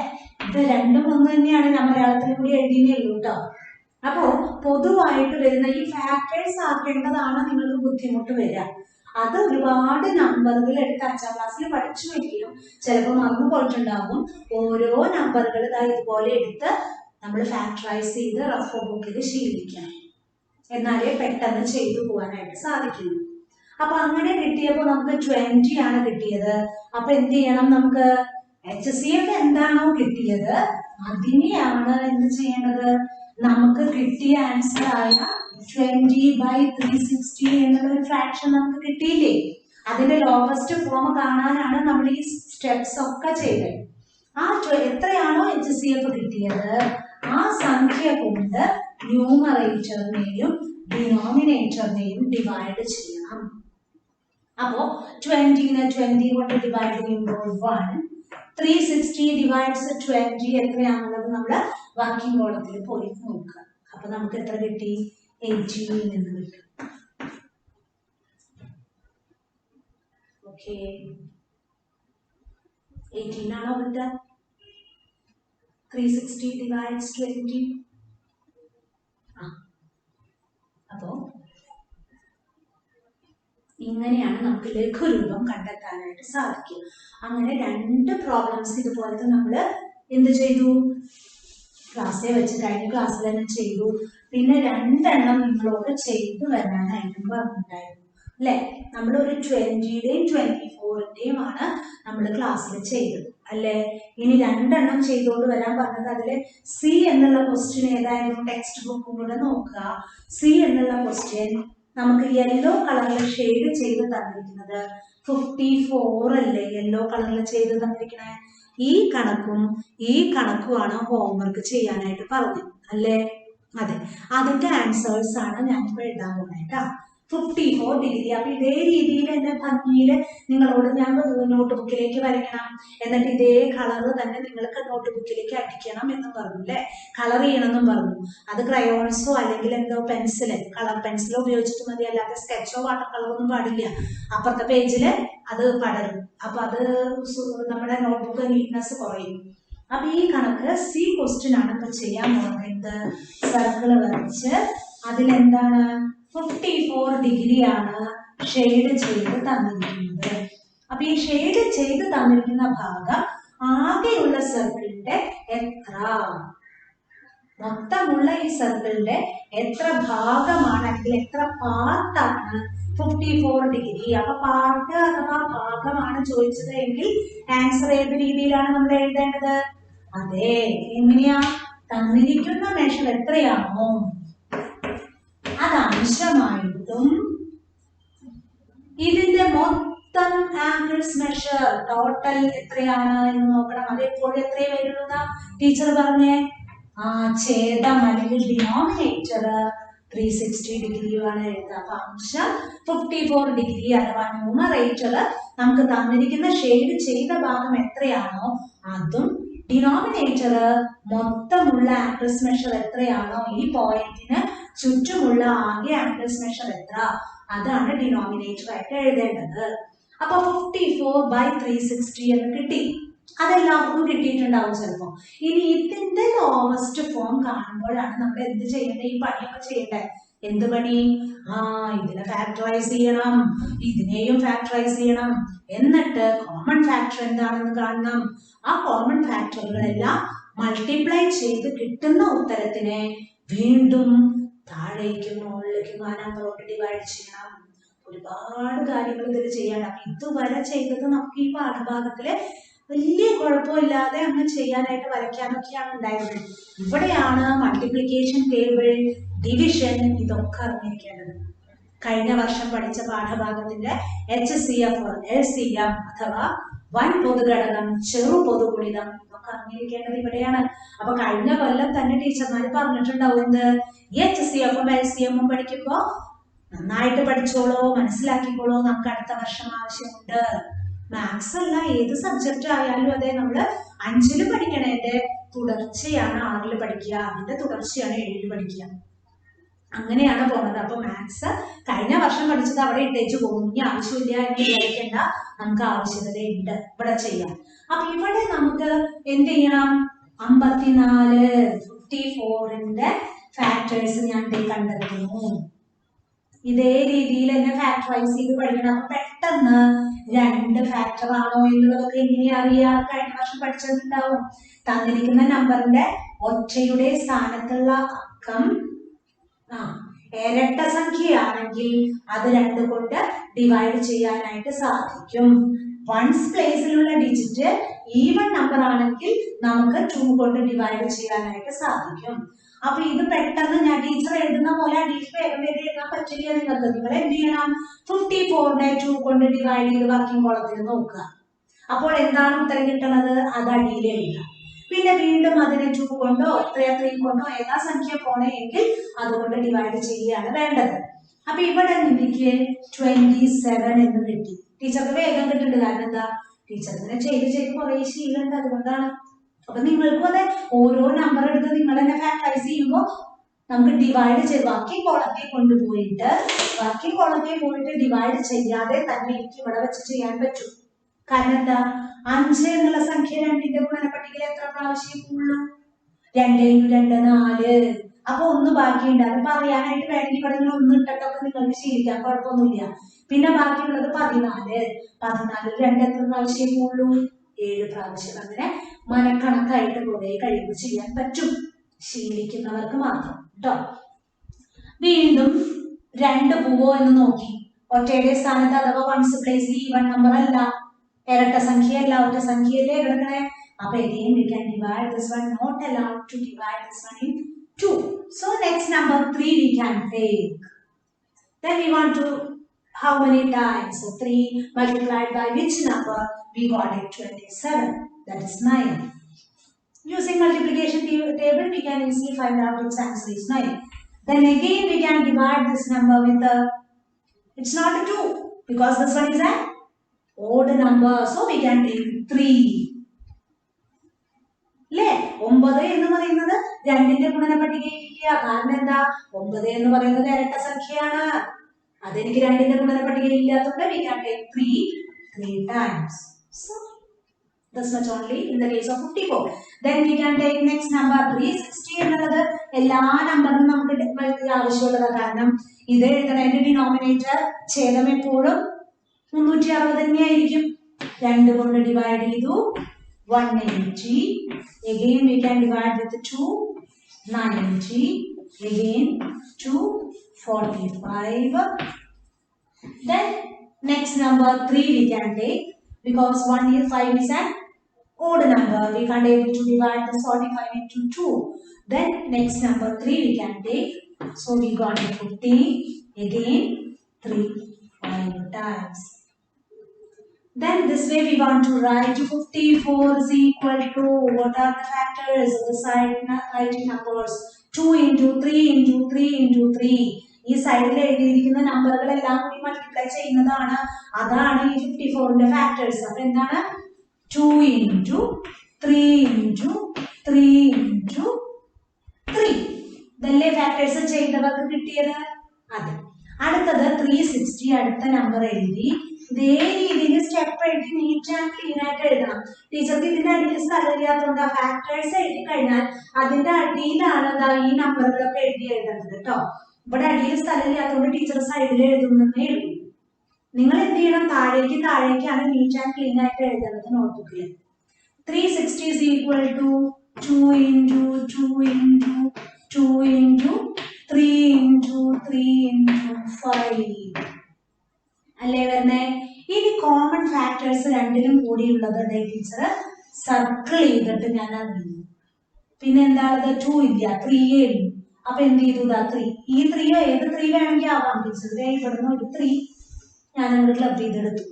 ഇത് 2 3 തന്നെയാണ് ഞാൻ മലയാളത്തിൽ കൂടി എഴുതിയേ ഉള്ളൂ കേട്ടോ. അപ്പോ പൊതുവായിട്ട് വരുന്ന ഈ ഫാക്ടേഴ്സ് ആക്കേണ്ടതാണ് നിങ്ങൾക്ക് ബുദ്ധിമുട്ട് വരിക. അത് ഒരുപാട് നമ്പറുകൾ എടുത്ത് 5ാം ക്ലാസ്സിൽ പഠിച്ചു വെക്കും. ചിലപ്പോൾ മറന്നു പോയിട്ടുണ്ടാകും. ഓരോ നമ്പറുകൾ ഇതുപോലെ എടുത്ത് നമ്മൾ ഫാക്ടറൈസ് ചെയ്ത് റഫ് ബുക്കിൽ ശീലിക്കണം. എന്നാലേ പെട്ടെന്ന് ചെയ്തു പോകാനായിട്ട് സാധിക്കുള്ളൂ. അപ്പൊ അങ്ങനെ കിട്ടിയപ്പോൾ നമുക്ക് 20 ആണ് കിട്ടിയത്. അപ്പൊ എന്ത് ചെയ്യണം? നമുക്ക് HCF എന്താണോ കിട്ടിയത് അതിനെയാണ് എന്ത് ചെയ്യേണ്ടത്? നമുക്ക് കിട്ടിയ ആൻസർ ആയ 20/360 എന്നുള്ള ഒരു ഫ്രാക്ഷൻ നമുക്ക് കിട്ടിയില്ലേ? അതിന്റെ ലോവസ്റ്റ് ഫോം കാണാനാണ് നമ്മൾ ഈ സ്റ്റെപ്സ് ഒക്കെ ചെയ്തത്. ആ എത്രയാണോ HCF കിട്ടിയത് ആ സംഖ്യ കൊണ്ട് ന്യൂമറേറ്ററിനെയും ഡിനോമിനേറ്ററിനെയും ഡിവൈഡ് ചെയ്യണം. അപ്പോ 20നെ 20 കൊണ്ട് ഡിവൈഡ് ചെയ്യുമ്പോൾ 1, 360 divides 20 എത്രയാണുള്ളത് നമ്മൾ വർക്കിംഗ് കോളത്തിൽ പോയി നോക്കുക. അപ്പൊ നമുക്ക് എത്ര കിട്ടി? 18 എന്ന് കിട്ടും. ഓക്കെ, 18 ആണോ കിട്ടുക? 360 divides 20. അപ്പോ ഇങ്ങനെയാണ് നമുക്ക് ലഘുരൂപം കണ്ടെത്താനായിട്ട് സാധിക്കുക. അങ്ങനെ 2 പ്രോബ്ലംസ് ഇതുപോലത്തെ നമ്മൾ എന്ത് ചെയ്തു? ക്ലാസ്സിൽ വെച്ച് കഴിഞ്ഞ ക്ലാസ്സിൽ തന്നെ ചെയ്തു. പിന്നെ 2 എണ്ണം നിങ്ങളോട് ചെയ്തു വരാനായിട്ടും പറഞ്ഞിട്ടുണ്ടായിരുന്നു അല്ലെ? നമ്മൾ ഒരു 20യുടെയും 24ന്റെയും ആണ് നമ്മൾ ക്ലാസ്സിൽ ചെയ്തത് അല്ലെ? ഇനി രണ്ടെണ്ണം ചെയ്തുകൊണ്ട് വരാൻ പറഞ്ഞത്. അതില് സി എന്നുള്ള ക്വസ്റ്റ്യൻ ഏതായിരുന്നു? ടെക്സ്റ്റ് ബുക്കും കൂടെ നോക്കുക. സി എന്നുള്ള ക്വസ്റ്റ്യൻ നമുക്ക് യെല്ലോ കളറിൽ ഷെയ്ഡ് ചെയ്ത് തന്നിരിക്കുന്നത് 54 അല്ലേ? യെല്ലോ കളറിൽ ചെയ്ത് തന്നിരിക്കണേ. ഈ കണക്കുമാണ് ഹോംവർക്ക് ചെയ്യാനായിട്ട് പറഞ്ഞത് അല്ലേ? അതെ, അതിന്റെ ആൻസേഴ്സ് ആണ് ഞാനിപ്പോ എഴുതാൻ പോകുന്നത്. 54 ഡിഗ്രി. അപ്പൊ ഇതേ രീതിയിൽ തന്നെ ഭംഗിയിൽ നിങ്ങളോട് ഞാൻ നോട്ട് ബുക്കിലേക്ക് വരയ്ക്കണം, എന്നിട്ട് ഇതേ കളർ തന്നെ നിങ്ങൾക്ക് നോട്ട് ബുക്കിലേക്ക് അടിക്കണം എന്ന് പറഞ്ഞു അല്ലെ? കളർ ചെയ്യണമെന്നും പറഞ്ഞു. അത് ക്രയോൺസോ അല്ലെങ്കിൽ എന്തോ കളർ പെൻസിലോ ഉപയോഗിച്ചിട്ട് മതി, അല്ലാതെ സ്കെച്ചോ വാട്ടർ കളറോ ഒന്നും പാടില്ല. അപ്പുറത്തെ പേജില് അത് പടരും. അപ്പൊ അത് നമ്മുടെ നോട്ട്ബുക്ക് നീറ്റ്നെസ് കുറയും. അപ്പൊ ഈ കണക്ക് സി ക്വസ്റ്റ്യൻ ആണ് ഇപ്പൊ ചെയ്യാൻ പോകുന്നത്. സർക്കിള് വരച്ച് അതിലെന്താണ് 54 ഡിഗ്രിയാണ് ഷെയ്ഡ് ചെയ്ത് തന്നിരിക്കുന്നത്. അപ്പൊ ഈ ഷെയ്ഡ് ചെയ്ത് തന്നിരിക്കുന്ന ഭാഗം ആകെയുള്ള സർക്കിളിന്റെ എത്ര, മൊത്തമുള്ള ഈ സർക്കിളിന്റെ എത്ര ഭാഗമാണ് അല്ലെങ്കിൽ എത്ര പാർട്ടാണ് 54 ഡിഗ്രി. അപ്പൊ പാർട്ട് അഥവാ ഭാഗമാണ് ചോദിച്ചത് എങ്കിൽ ആൻസർ ഏത് രീതിയിലാണ് നമ്മൾ എഴുതേണ്ടത്? അതെ, എങ്ങനെയാ? തന്നിരിക്കുന്ന മെഷർ എത്രയാണോ അത് അംശമായിട്ടും ഇതിന്റെ മൊത്തം ആംഗിൾസ് മെഷർ ടോട്ടൽ എത്രയാണ് എന്ന് നോക്കണം. അത് എപ്പോഴും എത്രയും വരുന്നത് ടീച്ചർ പറഞ്ഞേ? ഛേദം അല്ലെങ്കിൽ ഡിനോമിനേറ്റർ 360 ഡിഗ്രിയാണ് എഴുതുക. അപ്പൊ അംശം 54 ഡിഗ്രി അഥവാ ന്യൂമറേറ്റർ നമുക്ക് തന്നിരിക്കുന്ന ഷെയ്ഡ് ചെയ്ത ഭാഗം എത്രയാണോ അതും ഡിനോമിനേറ്റർ മൊത്തമുള്ള ആംഗിൾസ് മെഷർ എത്രയാണോ ഈ പോയിന്റിന് ചുറ്റുമുള്ള ആകെ ആംഗിൾസ് മെഷർ എത്ര അതാണ് ഡിനോമിനേറ്റർ ആയിട്ട് എഴുതേണ്ടത്. അപ്പൊ 54/360 എന്ന് കിട്ടി. അതെല്ലാവർക്കും കിട്ടിയിട്ടുണ്ടാവും ചിലപ്പോ. ഇനി ഇതിന്റെ ലോവസ്റ്റ് ഫോം കാണുമ്പോഴാണ് നമ്മൾ എന്ത് ചെയ്യേണ്ടത്? ഈ പണിയൊക്കെ ചെയ്യണ്ടേ? എന്ത് പണി? ഇതിനെ ഫാക്ടറൈസ് ചെയ്യണം, ഇതിനെയും ഫാക്ടറൈസ് ചെയ്യണം, എന്നിട്ട് കോമൺ ഫാക്ടർ എന്താണെന്ന് കാണണം. ആ കോമൺ ഫാക്ടറുകളെല്ലാം മൾട്ടിപ്ലൈ ചെയ്ത് കിട്ടുന്ന ഉത്തരത്തിനെ വീണ്ടും താഴേക്കും മുകളിലേക്കും ആ നമ്പറോട്ട് ഡിവൈഡ് ചെയ്യണം. ഒരുപാട് കാര്യങ്ങൾ ഇതിൽ ചെയ്യണം. അപ്പൊ ഇതുവരെ ചെയ്തത് നമുക്ക് ഈ പാഠഭാഗത്തില് വലിയ കുഴപ്പമില്ലാതെ അങ്ങ് ചെയ്യാനായിട്ട് വരയ്ക്കാനൊക്കെയാണ് ഉണ്ടായിരുന്നത്. ഇവിടെയാണ് മൾട്ടിപ്ലിക്കേഷൻ ടേബിൾ, ഡിവിഷൻ ഇതൊക്കെ അറിഞ്ഞിരിക്കേണ്ടത്. കഴിഞ്ഞ വർഷം പഠിച്ച പാഠഭാഗത്തിന്റെ HCF, LCM അഥവാ വൻ പൊതുഘടകം, ചെറു പൊതുഗുണിതം ഇതൊക്കെ അറിഞ്ഞിരിക്കേണ്ടത് ഇവിടെയാണ്. അപ്പൊ കഴിഞ്ഞ കൊല്ലം തന്നെ ടീച്ചർമാര് പറഞ്ഞിട്ടുണ്ടാവും എന്ത്? HCF ഉം LCM ഉം പഠിക്കുമ്പോ നന്നായിട്ട് പഠിച്ചോളൂ, മനസ്സിലാക്കിക്കോളൂ, നമുക്ക് അടുത്ത വർഷം ആവശ്യമുണ്ട്. മാത്സ് അല്ല, ഏത് സബ്ജക്റ്റ് ആയാലും അതെ, നമ്മള് 5ല് പഠിക്കണേന്റെ തുടർച്ചയാണ് 6ല് പഠിക്കുക, അതിന്റെ തുടർച്ചയാണ് 7ല് പഠിക്കുക. അങ്ങനെയാണ് പോകുന്നത്. അപ്പൊ മാത്സ് കഴിഞ്ഞ വർഷം പഠിച്ചത് അവിടെ ഇട്ടേച്ച് പോകും. ഇനി ആവശ്യമില്ല എന്ന് വിചാരിക്കേണ്ട, നമുക്ക് ആവശ്യകതയുണ്ട്, ഇവിടെ ചെയ്യാം. അപ്പൊ ഇവിടെ നമുക്ക് എന്ത് ചെയ്യണം? 54ന്റെ ഫാക്ടേഴ്സ് ഞാൻ കണ്ടെത്തുന്നു. ഇതേ രീതിയിൽ തന്നെ ഫാക്ടറൈസ് ചെയ്ത് പഠിക്കണം. അപ്പൊ പെട്ടെന്ന് 2 ഫാക്ടർ ആണോ എന്നുള്ളതൊക്കെ എങ്ങനെയാ അറിയാം? കഴിഞ്ഞ വർഷം പഠിച്ചിട്ടുണ്ടാവും. തന്നിരിക്കുന്ന നമ്പറിന്റെ ഒറ്റയുടെ സ്ഥാനത്തുള്ള അക്കം ഇരട്ട സംഖ്യയാണെങ്കിൽ അത് 2 കൊണ്ട് ഡിവൈഡ് ചെയ്യാനായിട്ട് സാധിക്കും. വൺസ് പ്ലേസിലുള്ള ഡിജിറ്റ് ഈവൺ നമ്പർ ആണെങ്കിൽ നമുക്ക് 2 കൊണ്ട് ഡിവൈഡ് ചെയ്യാനായിട്ട് സാധിക്കും. അപ്പൊ ഇത് പെട്ടെന്ന് ഞാൻ ടീച്ചർ എഴുതുന്ന പോലെ വേഗം എഴുതാൻ പറ്റില്ല നിങ്ങൾക്ക്. നിങ്ങൾ എന്ത് ചെയ്യണം? 54നെ 2 കൊണ്ട് ഡിവൈഡ് ചെയ്ത് വർക്കിംഗ് കോളത്തിൽ നോക്കുക. അപ്പോൾ എന്താണ് ഉത്തരം കിട്ടുന്നത്? അത് അടിയിൽ എഴുതുക. പിന്നെ വീണ്ടും അതിനെ 2 കൊണ്ടോ 3 കൊണ്ടോ ഏതാ സംഖ്യ പോണെങ്കിൽ അതുകൊണ്ട് ഡിവൈഡ് ചെയ്യുകയാണ് വേണ്ടത്. അപ്പൊ ഇവിടെ എനിക്ക് 27 എന്ന് കിട്ടി. ടീച്ചർക്ക് വേഗം കിട്ടുന്നുണ്ട്. കാരണം എന്താ? ടീച്ചർ ഇങ്ങനെ ചെയ്ത് കുറെ ശീലമുണ്ട്, അതുകൊണ്ടാണ്. അപ്പൊ നിങ്ങൾക്കും അതെ, ഓരോ നമ്പർ എടുത്ത് നിങ്ങൾ തന്നെ ഫാക്ടറൈസ് ചെയ്യുമ്പോൾ നമുക്ക് ഡിവൈഡ് ചെയ്ത് വർക്കിംഗ് കോളത്തിൽ കൊണ്ടുപോയിട്ട് ഡിവൈഡ് ചെയ്യാതെ തന്നെ എനിക്ക് ഇവിടെ വെച്ച് ചെയ്യാൻ പറ്റും. കാരണം എന്താ? 5 എന്നുള്ള സംഖ്യ 2ന്റെ ഗുണനപ്പട്ടികയിൽ എത്ര പ്രാവശ്യം ഉള്ളൂ? 2 × 2 4. അപ്പൊ 1 ബാക്കിയുണ്ട്. അത് പറയാനായിട്ട് വേണമെങ്കിൽ ഇവിടെ 1 ഇട്ടൊക്കെ നിങ്ങൾക്ക് ശീലിക്കാം, കുഴപ്പമൊന്നുമില്ല. പിന്നെ ബാക്കിയുള്ളത് 14. 14ൽ 2 എത്ര പ്രാവശ്യം ഉള്ളൂ? 7 പ്രാവശ്യം. അങ്ങനെ മനക്കണക്കായിട്ട് കുറെ കഴിവ് ചെയ്യാൻ പറ്റും, ശീലിക്കുന്നവർക്ക് മാത്രം കേട്ടോ. വീണ്ടും 2 പോവോ എന്ന് നോക്കി. ഒറ്റയുടെ സ്ഥാനത്ത് അഥവാ വൺസ് പ്ലേസിൽ ഈവൺ നമ്പർ അല്ല, ഇരട്ട സംഖ്യയല്ല, ഒറ്റ സംഖ്യയല്ലേ കിടക്കണേ. അപ്പൊ again we can divide this one, not allowed to divide this one in 2. So next number 3 we can take. Then we want to how many times? So 3 multiplied by which number? We got it 27. That is 9. Using multiplication table we can easily find out its answer is 9. Then again we can divide this number with a, it's not a 2 because this one is an odd number. So we can take 3. അല്ലേ? 9 എന്ന് പറയുന്നത് 2ന്റെ ഗുണനപട്ടികയിലില്ല. കാരണം എന്താ? 9 എന്ന് പറയുന്നത് ഇരട്ട സംഖ്യയാണ്. അതെനിക്ക് 2ന്റെ ഗുണനപട്ടികയിൽ ഇല്ലാത്തതുകൊണ്ട് we can take 3 times. So this much only in the case of 54. Then we can take next number 360 എന്നുള്ളത് എല്ലാ നമ്പറിനും നമുക്ക് ആവശ്യമുള്ളതാണ്. കാരണം ഇത് എഴുതണതിന്റെ ഡിനോമിനേറ്റർ ഛേദം എപ്പോഴും 360 തന്നെയായിരിക്കും. 2 കൊണ്ട് ഡിവൈഡ് ചെയ്തു 180. Again we can divide with 2, 90. Again 245. Then next number 3 we can take because 5 is an odd number. We can't able to divide this 45 into 2. Then next number 3 we can take. So we got 50. Again 3 5 times. Then this way we want to write 54 is equal to, what are the factors of the side writing numbers? 2 into 3 into 3 into 3. ഈ സൈഡിൽ എഴുതിയിരിക്കുന്ന നമ്പറുകളെല്ലാം കൂടി multiply ചെയ്യുന്നതാണ്. അതാണ് ഈ 54ന്റെ factors. അപ്പൊ എന്താണ്? 2 into 3 into 3 into 3. ഇതല്ലേ ഫാക്ടേഴ്സ് ചെയ്തവർക്ക് കിട്ടിയത്? അതെ. അടുത്തത് 360. അടുത്ത നമ്പർ എഴുതി ഇതേ രീതിയിൽ സ്റ്റെപ്പ് എഴുതി നീറ്റ് ആൻഡ് ക്ലീൻ ആയിട്ട് എഴുതണം. ടീച്ചർക്ക് ഇതിന്റെ അടിയിൽ സ്ഥലമില്ലാത്തതുകൊണ്ട് ആ ഫാക്ടേഴ്സ് എഴുതി കഴിഞ്ഞാൽ അതിന്റെ അടിയിലാണ് ഈ നമ്പറുകളൊക്കെ എഴുതി എഴുതേണ്ടത് കേട്ടോ. ഇവിടെ അടിയിൽ സ്ഥലമില്ലാത്തതുകൊണ്ട് ടീച്ചർ സൈഡിൽ എഴുതുന്നേ എഴുതും. നിങ്ങൾ എന്ത് ചെയ്യണം? താഴേക്കാണ് നീറ്റ് ആൻഡ് ക്ലീൻ ആയിട്ട് എഴുതേണ്ടത് നോട്ട്ബുക്കിൽ. 360 is equal to 2 into 2 into 2 into 3 into 3 into 5 അല്ലേ വരുന്നേ? ഇനി കോമൺ ഫാക്ടേഴ്സ് രണ്ടിലും കൂടിയുള്ളത് ടീച്ചർ സർക്കിൾ ചെയ്തിട്ട് ഞാൻ അറിയുന്നു. പിന്നെ എന്താണത്? 2 ഇല്ല, 3 ഉള്ളൂ. അപ്പൊ എന്ത് ചെയ്തു? 3. ഈ 3 ഏത് 3 വേണമെങ്കിൽ ആവാം ടീച്ചർ. ഇവിടുന്ന് ഒരു 3 ഞാൻ അങ്ങോട്ട് ക്ലബ് ചെയ്തെടുത്തു.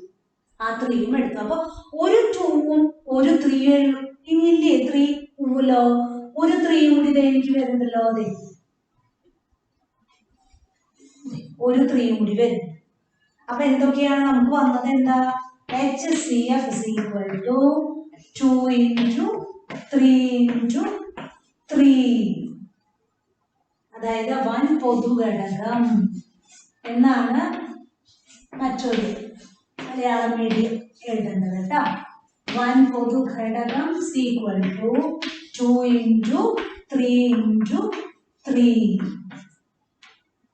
ആ 3യും എടുത്തു. അപ്പൊ ഒരു 2ഉം ഒരു 3യും ഉള്ളൂ. ഇനിയില്ലേ 3 ഉള്ളോ? ഒരു 3യും കൂടി എനിക്ക് വരുന്നുണ്ടല്ലോ. അതെ, ഒരു 3യും കൂടി വരും. അപ്പൊ എന്തൊക്കെയാണ് നമുക്ക് വന്നത്? എന്താ? HCF is equal to 2 into 3 into 3. അതായത് 1 പൊതുഘടകം എന്നാണ് മറ്റൊരു മലയാളം മീഡിയം എഴുതേണ്ടത് കേട്ടോ. 1 പൊതുഘടകം is equal to 2 into 3 into 3.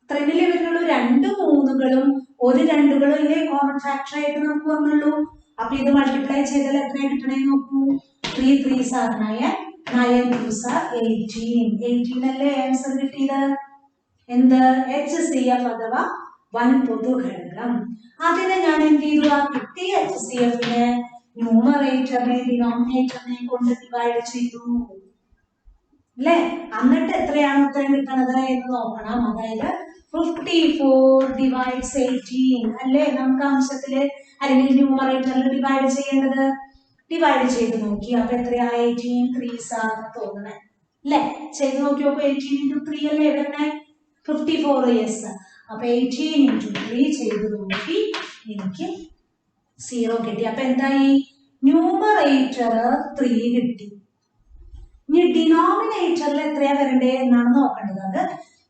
ത്രിനില് വരുന്നുള്ളൂ 2 3കളും ഒരു 2കളും ഇല്ലേ കോമൺ ഫാക്ടർ ആയിട്ട് നമുക്ക് വന്നുള്ളൂ. അപ്പൊ ഇത് മൾട്ടിപ്ലൈ ചെയ്താൽ എത്ര കിട്ടണേ നോക്കൂ. 3 3s are 9, 9 2s are 18. 18 അല്ലേ ആൻസർ കിട്ടിയത്. എന്ത്? HCF അഥവാ 1 പൊതുഘടകം. അതിനെ ഞാൻ എന്ത് ചെയ്തു? ആ കിട്ടിയ HCFനെ ന്യൂമറേറ്ററിനെ ഡിനോമിനേറ്ററിനെ കൊണ്ട് ഡിവൈഡ് ചെയ്തു അല്ലേ? എന്നിട്ട് എത്രയാണ് ഉത്തരം കിട്ടണത് എന്ന് നോക്കണം. അതായത് 54 divides 18 അല്ലേ നമുക്ക് അംശത്തില് അല്ലെങ്കിൽ ന്യൂമറേറ്ററിൽ ഡിവൈഡ് ചെയ്യേണ്ടത്. ഡിവൈഡ് ചെയ്ത് നോക്കി. അപ്പൊ എത്രയാ? 18 3s ആണെന്ന് തോന്നണേ അല്ലേ? ചെയ്ത് നോക്കി നോക്കൂ. 18 into 3 അല്ലേ വരുന്നേ? 54. യെസ്. അപ്പൊ 18 into 3 ചെയ്ത് നോക്കി എനിക്ക് 0 കിട്ടി. അപ്പൊ എന്തായി? ന്യൂമറേറ്റർ 3 കിട്ടി. ഇനി ഡിനോമിനേറ്ററിൽ എത്രയാ വരണ്ടേ എന്നാണ് നോക്കേണ്ടത്. അത്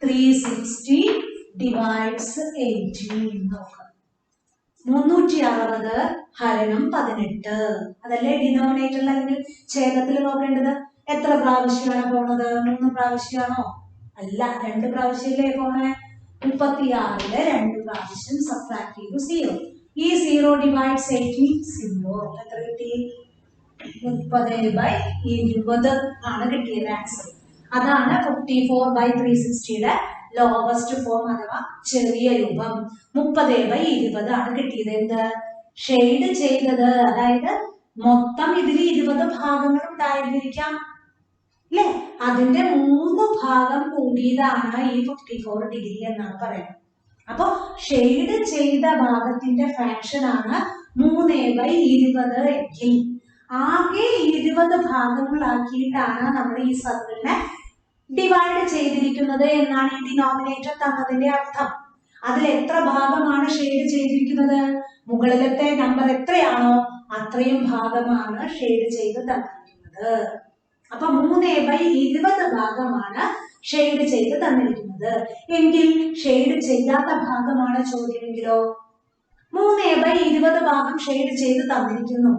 360 divides 18 നോക്കാം. 360 ഹരണം 18 അതല്ലേ ഡിനോമിനേറ്ററിൽ അല്ലെങ്കിൽ ഛേദത്തിൽ നോക്കേണ്ടത്. എത്ര പ്രാവശ്യമാണ് പോണത്? 3 പ്രാവശ്യമാണോ? അല്ല, 2 പ്രാവശ്യമല്ലേ പോണേ. 36ലെ 2 പ്രാവശ്യം സബ്ട്രാക്ട് ചെയ്തു 0. ഈ 0 divides 18 0. എത്ര കിട്ടി? 30/20 ആണ് കിട്ടിയത് ആൻസർ. അതാണ് 54/360യുടെ ലോവസ്റ്റ് ഫോം അഥവാ ചെറിയ രൂപം. 30/20 ആണ് കിട്ടിയത്. എന്ത്? ഷെയ്ഡ് ചെയ്തത്, അതായത് മൊത്തം ഇതിൽ 20 ഭാഗങ്ങൾ ഉണ്ടായിരുന്നിരിക്കാം അല്ലെ, അതിന്റെ 3 ഭാഗം കൂടിയതാണ് ഈ 54 ഡിഗ്രി എന്നാണ് പറയുന്നത്. അപ്പൊ ഷെയ്ഡ് ചെയ്ത ഭാഗത്തിന്റെ ഫ്രാക്ഷൻ ആണ് 3/20 എങ്കിൽ ആകെ 20 ഭാഗങ്ങളാക്കിയിട്ടാണ് നമ്മൾ ഈ സർക്കിളിനെ ഡിവൈഡ് ചെയ്തിരിക്കുന്നത് എന്നാണ് ഈ ഡിനോമിനേറ്റർ തന്നതിന്റെ അർത്ഥം. അതിൽ എത്ര ഭാഗമാണ് ഷെയ്ഡ് ചെയ്തിരിക്കുന്നത്? മുകളിലത്തെ നമ്പർ എത്രയാണോ അത്രയും ഭാഗമാണ് ഷെയ്ഡ് ചെയ്ത് തന്നിരിക്കുന്നത്. അപ്പൊ 3/20 ഭാഗമാണ് ഷെയ്ഡ് ചെയ്ത് തന്നിരിക്കുന്നത്. എങ്കിൽ ഷെയ്ഡ് ചെയ്യാത്ത ഭാഗമാണ് ചോദ്യമെങ്കിലോ? 3/20 ഭാഗം ഷെയ്ഡ് ചെയ്ത് തന്നിരിക്കുന്നു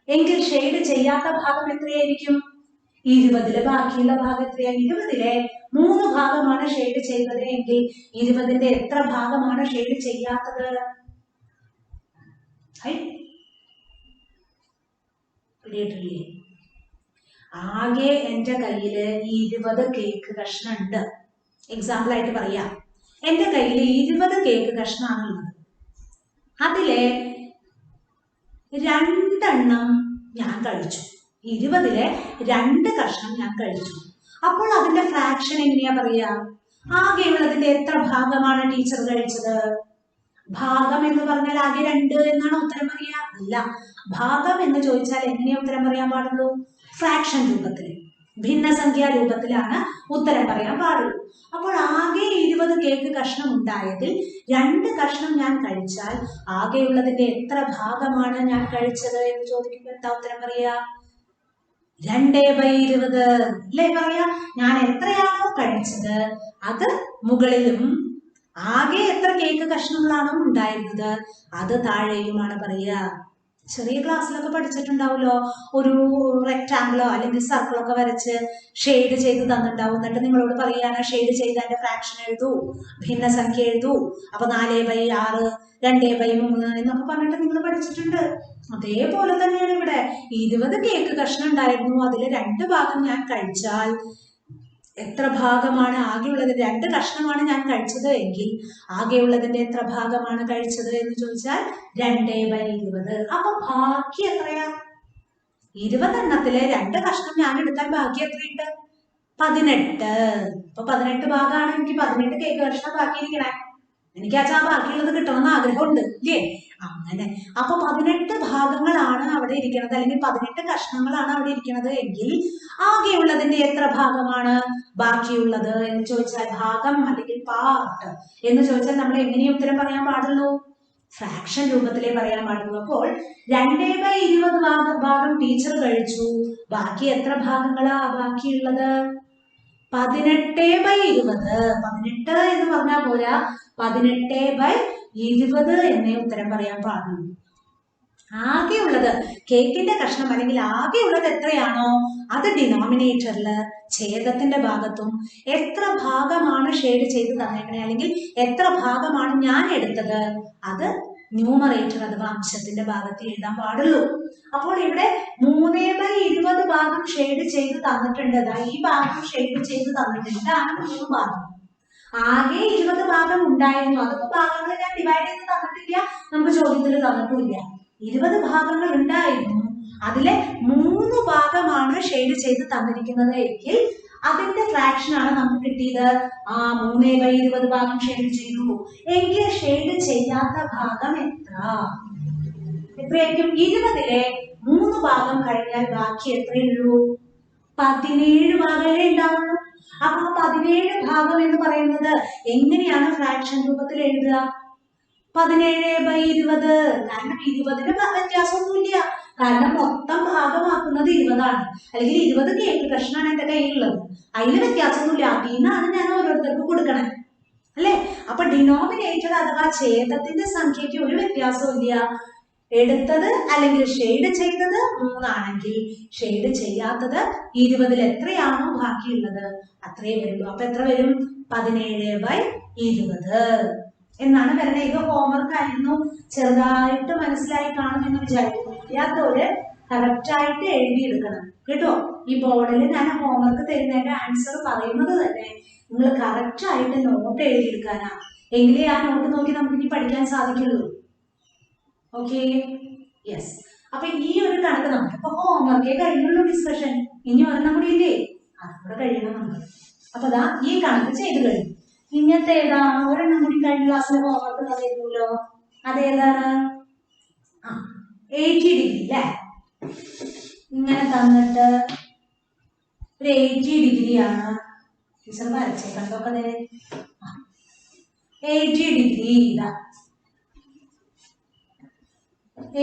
എങ്കിൽ ഷെയ്ഡ് ചെയ്യാത്ത ഭാഗം എത്രയായിരിക്കും? 20 ബാക്കിയുള്ള ഭാഗം എത്രയാണ്? 20 3 ഭാഗമാണ് ഷെയ്ഡ് ചെയ്തത് എങ്കിൽ 20 എത്ര ഭാഗമാണ് ഷെയ്ഡ് ചെയ്യാത്തത്? ആകെ എന്റെ കയ്യില് 20 കേക്ക് കഷ്ണം ഉണ്ട്. എക്സാമ്പിൾ ആയിട്ട് പറയാം, എന്റെ കയ്യിൽ 20 കേക്ക് കഷ്ണമാണുള്ളത്. അതിലെ 2 ഞാൻ കഴിച്ചു. 20 2 കഷ്ണം ഞാൻ കഴിച്ചു. അപ്പോൾ അതിന്റെ ഫ്രാക്ഷൻ എങ്ങനെയാ പറയാ? ആകെയുള്ളതിന്റെ എത്ര ഭാഗമാണ് ടീച്ചർ കഴിച്ചത്? ഭാഗം എന്ന് പറഞ്ഞാൽ ആകെ 2 എന്നാണ് ഉത്തരം പറയാ? അല്ല, ഭാഗം എന്ന് ചോദിച്ചാൽ എങ്ങനെയാ ഉത്തരം പറയാൻ പാടുള്ളൂ? ഫ്രാക്ഷൻ രൂപത്തിൽ, ഭിന്നസംഖ്യാ രൂപത്തിലാണ് ഉത്തരം പറയാൻ പാടുള്ളൂ. അപ്പോൾ ആകെ 20 കേക്ക് കഷ്ണം ഉണ്ടായതിൽ 2 കഷ്ണം ഞാൻ കഴിച്ചാൽ ആകെയുള്ളതിന്റെ എത്ര ഭാഗമാണ് ഞാൻ കഴിച്ചത് എന്ന് ചോദിക്കുമ്പോൾ എന്താ ഉത്തരം പറയാ? 2/20 അല്ലേ പറയാ? ഞാൻ എത്രയാണോ കഴിച്ചത് അത് മുകളിലും ആകെ എത്ര കേക്ക് കഷ്ണങ്ങളാണോ ഉണ്ടായിരുന്നത് അത് താഴെയുമാണ് പറയുക. ചെറിയ ക്ലാസ്സിലൊക്കെ പഠിച്ചിട്ടുണ്ടാവുമല്ലോ, ഒരു റെക്ടാങ്കിളോ അല്ലെങ്കിൽ സർക്കിളോ ഒക്കെ വരച്ച് ഷെയ്ഡ് ചെയ്ത് തന്നിട്ടുണ്ടാവും. എന്നിട്ട് നിങ്ങളോട് പറയാണ് ഷെയ്ഡ് ചെയ്ത് അതിന്റെ ഫ്രാക്ഷൻ എഴുതൂ, ഭിന്നസംഖ്യ എഴുതൂ. അപ്പൊ 4/6, 2/3 എന്നൊക്കെ പറഞ്ഞിട്ട് നിങ്ങൾ പഠിച്ചിട്ടുണ്ട്. അതേപോലെ തന്നെയാണ് ഇവിടെ. 20 കേക്ക് കഷ്ണം ഉണ്ടായിരുന്നു, അതിൽ 2 ഭാഗം ഞാൻ കഴിച്ചാൽ എത്ര ഭാഗമാണ് ആകെയുള്ളത്? 2 കഷ്ണമാണ് ഞാൻ കഴിച്ചത് എങ്കിൽ ആകെയുള്ളതിന്റെ എത്ര ഭാഗമാണ് കഴിച്ചത് എന്ന് ചോദിച്ചാൽ 2/20. അപ്പൊ ബാക്കി എത്രയാ? 20 എണ്ണത്തിലെ 2 കഷ്ണം ഞാൻ എടുത്താൽ ബാക്കി എത്രയുണ്ട്? 18. അപ്പൊ 18 ഭാഗമാണ് എനിക്ക് 18 കേക്ക് കഷ്ണം ബാക്കിയിരിക്കണേ. എനിക്ക് ആ ബാക്കിയുള്ളത് കിട്ടണമെന്ന് ആഗ്രഹമുണ്ട് ഇല്ലേ? അങ്ങനെ അപ്പൊ 18 ഭാഗങ്ങളാണ് അവിടെ ഇരിക്കുന്നത്, അല്ലെങ്കിൽ 18 കഷ്ണങ്ങളാണ് അവിടെ ഇരിക്കുന്നത് എങ്കിൽ ആകെയുള്ളതിന്റെ എത്ര ഭാഗമാണ് ബാക്കിയുള്ളത് എന്ന് ചോദിച്ചാൽ, ഭാഗം അല്ലെങ്കിൽ പാർട്ട് എന്ന് ചോദിച്ചാൽ നമ്മൾ എങ്ങനെ ഉത്തരം പറയാൻ പാടുള്ളൂ? ഫ്രാക്ഷൻ രൂപത്തിലേ പറയാൻ പാടുള്ളൂ. അപ്പോൾ 2/20 ഭാഗം ടീച്ചർ കഴിച്ചു, ബാക്കി എത്ര ഭാഗങ്ങളാ ബാക്കിയുള്ളത്? 18/20. 18 എന്ന് പറഞ്ഞാൽ പോരാ, 18/20 എന്നേ ഉത്തരം പറയാൻ പാടുള്ളൂ. ആകെയുള്ളത് കേക്കിന്റെ കഷ്ണം അല്ലെങ്കിൽ ആകെയുള്ളത് എത്രയാണോ അത് ഡിനോമിനേറ്ററിൽ ഛേദത്തിന്റെ ഭാഗത്തും എത്ര ഭാഗമാണ് ഷെയ്ഡ് ചെയ്ത് തന്നേക്കണേ അല്ലെങ്കിൽ എത്ര ഭാഗമാണ് ഞാൻ എടുത്തത് അത് ന്യൂമറേറ്റർ അഥവാ അംശത്തിന്റെ ഭാഗത്ത് എഴുതാൻ പാടുള്ളൂ. അപ്പോൾ ഇവിടെ 3/20 ഭാഗം ഷെയ്ഡ് ചെയ്ത് തന്നിട്ടുണ്ട്. ഈ ഭാഗം ഷെയ്ഡ് ചെയ്ത് തന്നിട്ടുണ്ട്. ഇതാണ് 3 ഭാഗം. ആകെ 20 ഭാഗം ഉണ്ടായിരുന്നു, അതൊക്കെ ഭാഗങ്ങൾ ഞാൻ ഡിവൈഡ് ചെയ്ത് തന്നിട്ടില്ല, നമുക്ക് ചോദ്യത്തിൽ തന്നിട്ടില്ല. 20 ഭാഗങ്ങൾ ഉണ്ടായിരുന്നു, അതിലെ 3 ഭാഗമാണ് ഷെയ്ഡ് ചെയ്ത് തന്നിരിക്കുന്നത് എങ്കിൽ അതിന്റെ ഫ്രാക്ഷൻ ആണ് നമുക്ക് കിട്ടിയത്. 3/20 ഭാഗം ഷെയ്ഡ് ചെയ്തു എങ്കിൽ ഷെയ്ഡ് ചെയ്യാത്ത ഭാഗം എത്രയായിരിക്കും? 20 3 ഭാഗം കഴിഞ്ഞാൽ ബാക്കി എത്രയുള്ളൂ? 17 ഭാഗമേ ഉണ്ടാവുള്ളൂ. അപ്പൊ 17 ഭാഗം എന്ന് പറയുന്നത് എങ്ങനെയാണ് ഫ്രാക്ഷൻ രൂപത്തിൽ എഴുതുക? 17/20. കാരണം 20-ന് വ്യത്യാസമൊന്നുമില്ല, കാരണം മൊത്തം ഭാഗമാക്കുന്നത് 20 അല്ലെങ്കിൽ 20 കേക്ക് കഷ്ണമാണ് എന്റെ കയ്യിലുള്ളത്, അതിന് വ്യത്യാസമൊന്നുമില്ല. അതിനാണ് ഞാൻ ഓരോരുത്തർക്കും കൊടുക്കണേ അല്ലെ? അപ്പൊ ഡിനോമിനേറ്റർ അഥവാ ഛേദത്തിന്റെ സംഖ്യയ്ക്ക് ഒരു വ്യത്യാസവും ഇല്ല. എടുത്തത് അല്ലെങ്കിൽ ഷെയ്ഡ് ചെയ്തത് 3 ആണെങ്കിൽ ഷെയ്ഡ് ചെയ്യാത്തത് 20-ൽ എത്രയാണോ ബാക്കിയുള്ളത് അത്രേ വരുള്ളൂ. അപ്പൊ എത്ര വരും? 17/20 എന്നാണ് വരുന്നത്. ഇത് ഹോംവർക്ക് ആയിരുന്നു, ചെറുതായിട്ട് മനസ്സിലായി കാണുമെന്ന് വിചാരിക്കുന്നു. ഇല്ലാത്തവര് കറക്റ്റ് ആയിട്ട് എഴുതിയെടുക്കണം കേട്ടോ. ഈ ബോർഡിൽ ഞാൻ ഹോംവർക്ക് തരുന്നതിന്റെ ആൻസർ പറയുന്നത് തന്നെ നിങ്ങൾ കറക്റ്റ് ആയിട്ട് നോട്ട് എഴുതിയെടുക്കാനാ, എങ്കിലേ ആ നോട്ട് നോക്കി നമുക്ക് ഇനി പഠിക്കാൻ സാധിക്കുള്ളൂ. Okay yes. അപ്പൊ ഈ ഒരു കണക്ക് നമുക്കിപ്പോ ഹോംവർക്കേ കഴിഞ്ഞുള്ളൂ ഡിസ്കഷൻ. ഇനി ഒരെണ്ണം കൂടി ഇല്ലേ, അതും കൂടെ കഴിയണം നമുക്ക്. അപ്പൊ ദാ ഈ കണക്ക് ചെയ്ത് കഴിഞ്ഞു. ഇങ്ങനത്തെ ഏതാ ഒരെണ്ണം കൂടി കഴിഞ്ഞ ക്ലാസ്സിൽ ഹോംവർക്ക് തന്നിരുന്നല്ലോ, അതേതാണ്? 80 ഡിഗ്രി അല്ലേ? ഇങ്ങനെ തന്നിട്ട് ഒരു 80 ഡിഗ്രിയാണ് ടീച്ചർ വരച്ചേ, കണ്ടോക്കെ 80 ഡിഗ്രി. ഇതാ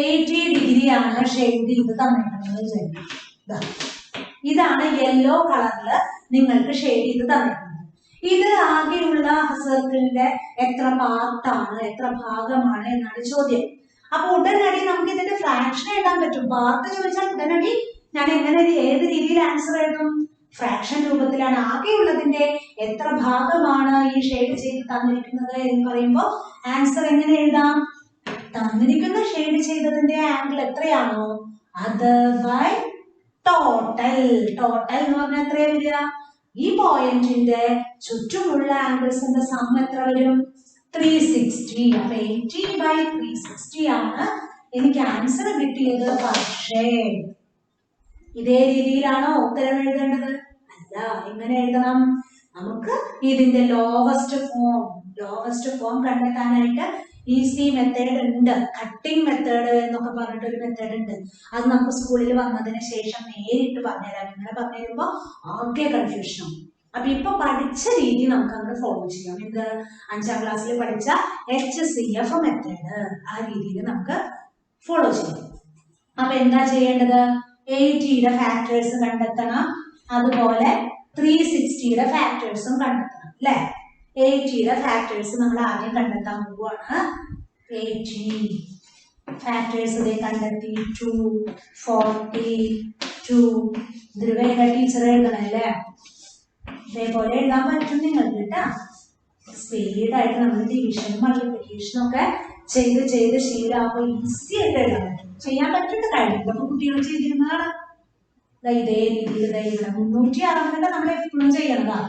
80 ഡിഗ്രിയാണ് ഷെയ്ഡ് ചെയ്ത് തന്നിട്ടുള്ളത്. ഇതാണ് യെല്ലോ കളറില് നിങ്ങൾക്ക് ഷെയ്ഡ് ചെയ്ത് തന്നിട്ടുള്ളത്. ഇത് ആകെയുള്ള സർക്കിളിന്റെ എത്ര പാർട്ടാണ്, എത്ര ഭാഗമാണ് എന്നാണ് ചോദ്യം. അപ്പൊ ഉടനടി നമുക്ക് ഇതിന്റെ ഫ്രാക്ഷൻ എഴുതാൻ പറ്റും. പാർട്ട് ചോദിച്ചാൽ ഉടനടി ഞാൻ എങ്ങനെ ഏത് രീതിയിൽ ആൻസർ എഴുതും? ഫ്രാക്ഷൻ രൂപത്തിലാണ്. ആകെയുള്ളതിന്റെ എത്ര ഭാഗമാണ് ഈ ഷെയ്ഡ് ചെയ്ത് തന്നിരിക്കുന്നത് എന്ന് പറയുമ്പോൾ ആൻസർ എങ്ങനെ എഴുതാം? തന്നിരിക്കുന്ന ഷെയ്ഡ് ചെയ്തതിന്റെ ആംഗിൾ എത്രയാണോ അത് ബൈ ടോട്ടൽ. ടോട്ടൽ എന്ന് പറഞ്ഞാൽ എത്രയാ വരിക? ഈ പോയിന്റിന്റെ ചുറ്റുമുള്ള ആംഗിൾസിന്റെ സം എത്ര വരും? 360. അപ്പൊ 80 by 360 ആണ് എനിക്ക് ആൻസർ കിട്ടിയത്. പക്ഷേ ഇതേ രീതിയിലാണോ ഉത്തരം എഴുതേണ്ടത്? അല്ല. എങ്ങനെ എഴുതണം? നമുക്ക് ഇതിന്റെ ലോവസ്റ്റ് ഫോം കണ്ടെത്താനായിട്ട് ഈസി മെത്തേഡ് ഉണ്ട്. കട്ടിംഗ് മെത്തേഡ് എന്നൊക്കെ പറഞ്ഞിട്ട് ഒരു മെത്തേഡ് ഉണ്ട്. അത് നമുക്ക് സ്കൂളിൽ വന്നതിന് ശേഷം നേരിട്ട് പറഞ്ഞുതരാം. ഇങ്ങനെ പറഞ്ഞു തരുമ്പോ ആകെ കൺഫ്യൂഷൻ ആവും. അപ്പൊ ഇപ്പൊ പഠിച്ച രീതി നമുക്ക് അങ്ങോട്ട് ഫോളോ ചെയ്യാം. എന്ത്? 5ാം ക്ലാസ്സിൽ പഠിച്ച HCF മെത്തേഡ്, ആ രീതിയിൽ നമുക്ക് ഫോളോ ചെയ്യാം. അപ്പൊ എന്താ ചെയ്യേണ്ടത്? 80യുടെ ഫാക്ടേഴ്സ് കണ്ടെത്തണം, അതുപോലെ 360യുടെ ഫാക്ടേഴ്സും കണ്ടെത്തണം അല്ലെ? 80യുടെ ഫാക്ടേഴ്സ് നമ്മൾ ആദ്യം കണ്ടെത്താൻ പോവുകയാണ്. 80 ഫാക്ടേഴ്സ് കണ്ടെത്തി. 2, 40, 2. ഇതൊരു വേഗം ടീച്ചർ എഴുതണം അല്ലേ? ഇതേപോലെ എഴുതാൻ പറ്റും നിങ്ങൾക്ക് കേട്ടാ. സ്പീഡായിട്ട് നമ്മൾ ഡിവിഷനും മൾട്ടിപ്ലിക്കേഷനും ഒക്കെ ചെയ്ത് ശീലമാകുമ്പോൾ ഈസി ആയിട്ട് എഴുതാൻ പറ്റും. ചെയ്യാൻ പറ്റുന്ന കഴിഞ്ഞിട്ടൊക്കെ കുട്ടികൾ ചെയ്തിരുന്നതാണ്. ഇതേ രീതിയിൽ ഇവിടെ 360 നമ്മൾ എപ്പോഴും ചെയ്യണതാ.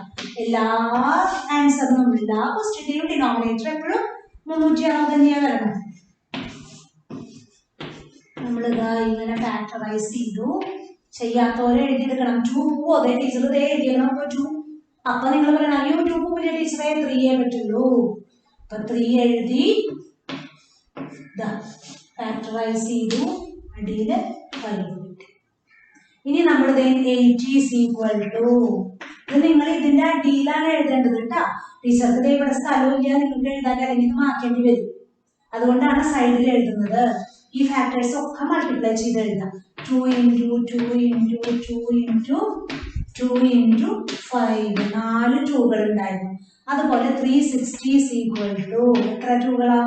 എല്ലാ ആൻസറിനും എല്ലാ ക്വസ്റ്റ്യന്റെയും ഡിനോമിനേറ്റർ എപ്പോഴും 360 തന്നെയാണ് വരണം. നമ്മളിതാ ഇങ്ങനെ ഫാക്ടറൈസ് ചെയ്തു. ചെയ്യാത്തവരെ എഴുതിയെടുക്കണം. 2 അതേ ടീച്ചർ ഇതേ എഴുതിയല്ലോ 2. അപ്പൊ നിങ്ങൾ പറയണം അയ്യോ 2 പോവില്ല ടീച്ചറെ, 3 പറ്റുള്ളൂ. അപ്പൊ 3 എഴുതി ഫാക്ടറൈസ് ചെയ്തു, അടിയില് 5 കിട്ടി. ഇനി നമ്മൾ 80 is equal to, ഇത് നിങ്ങൾ ഇതിന്റെ അടിയിലാണ് എഴുതേണ്ടത് കേട്ടാ. ടീച്ചർക്ക് ഇവിടെ സ്ഥലമില്ല, നിങ്ങൾക്ക് എഴുതാൻ അല്ലെങ്കിൽ ഇത് മാറ്റേണ്ടി വരും. അതുകൊണ്ടാണ് സൈഡിൽ എഴുതുന്നത്. ഈ ഫാക്ടേഴ്സ് ഒക്കെ മൾട്ടിപ്ലൈ ചെയ്ത് എഴുതാം. 2 into 2 into 2 into 2 into 5. 4 2കൾ ഉണ്ടായിരുന്നു. അതുപോലെ 360 is equal to എത്ര 2കളാ?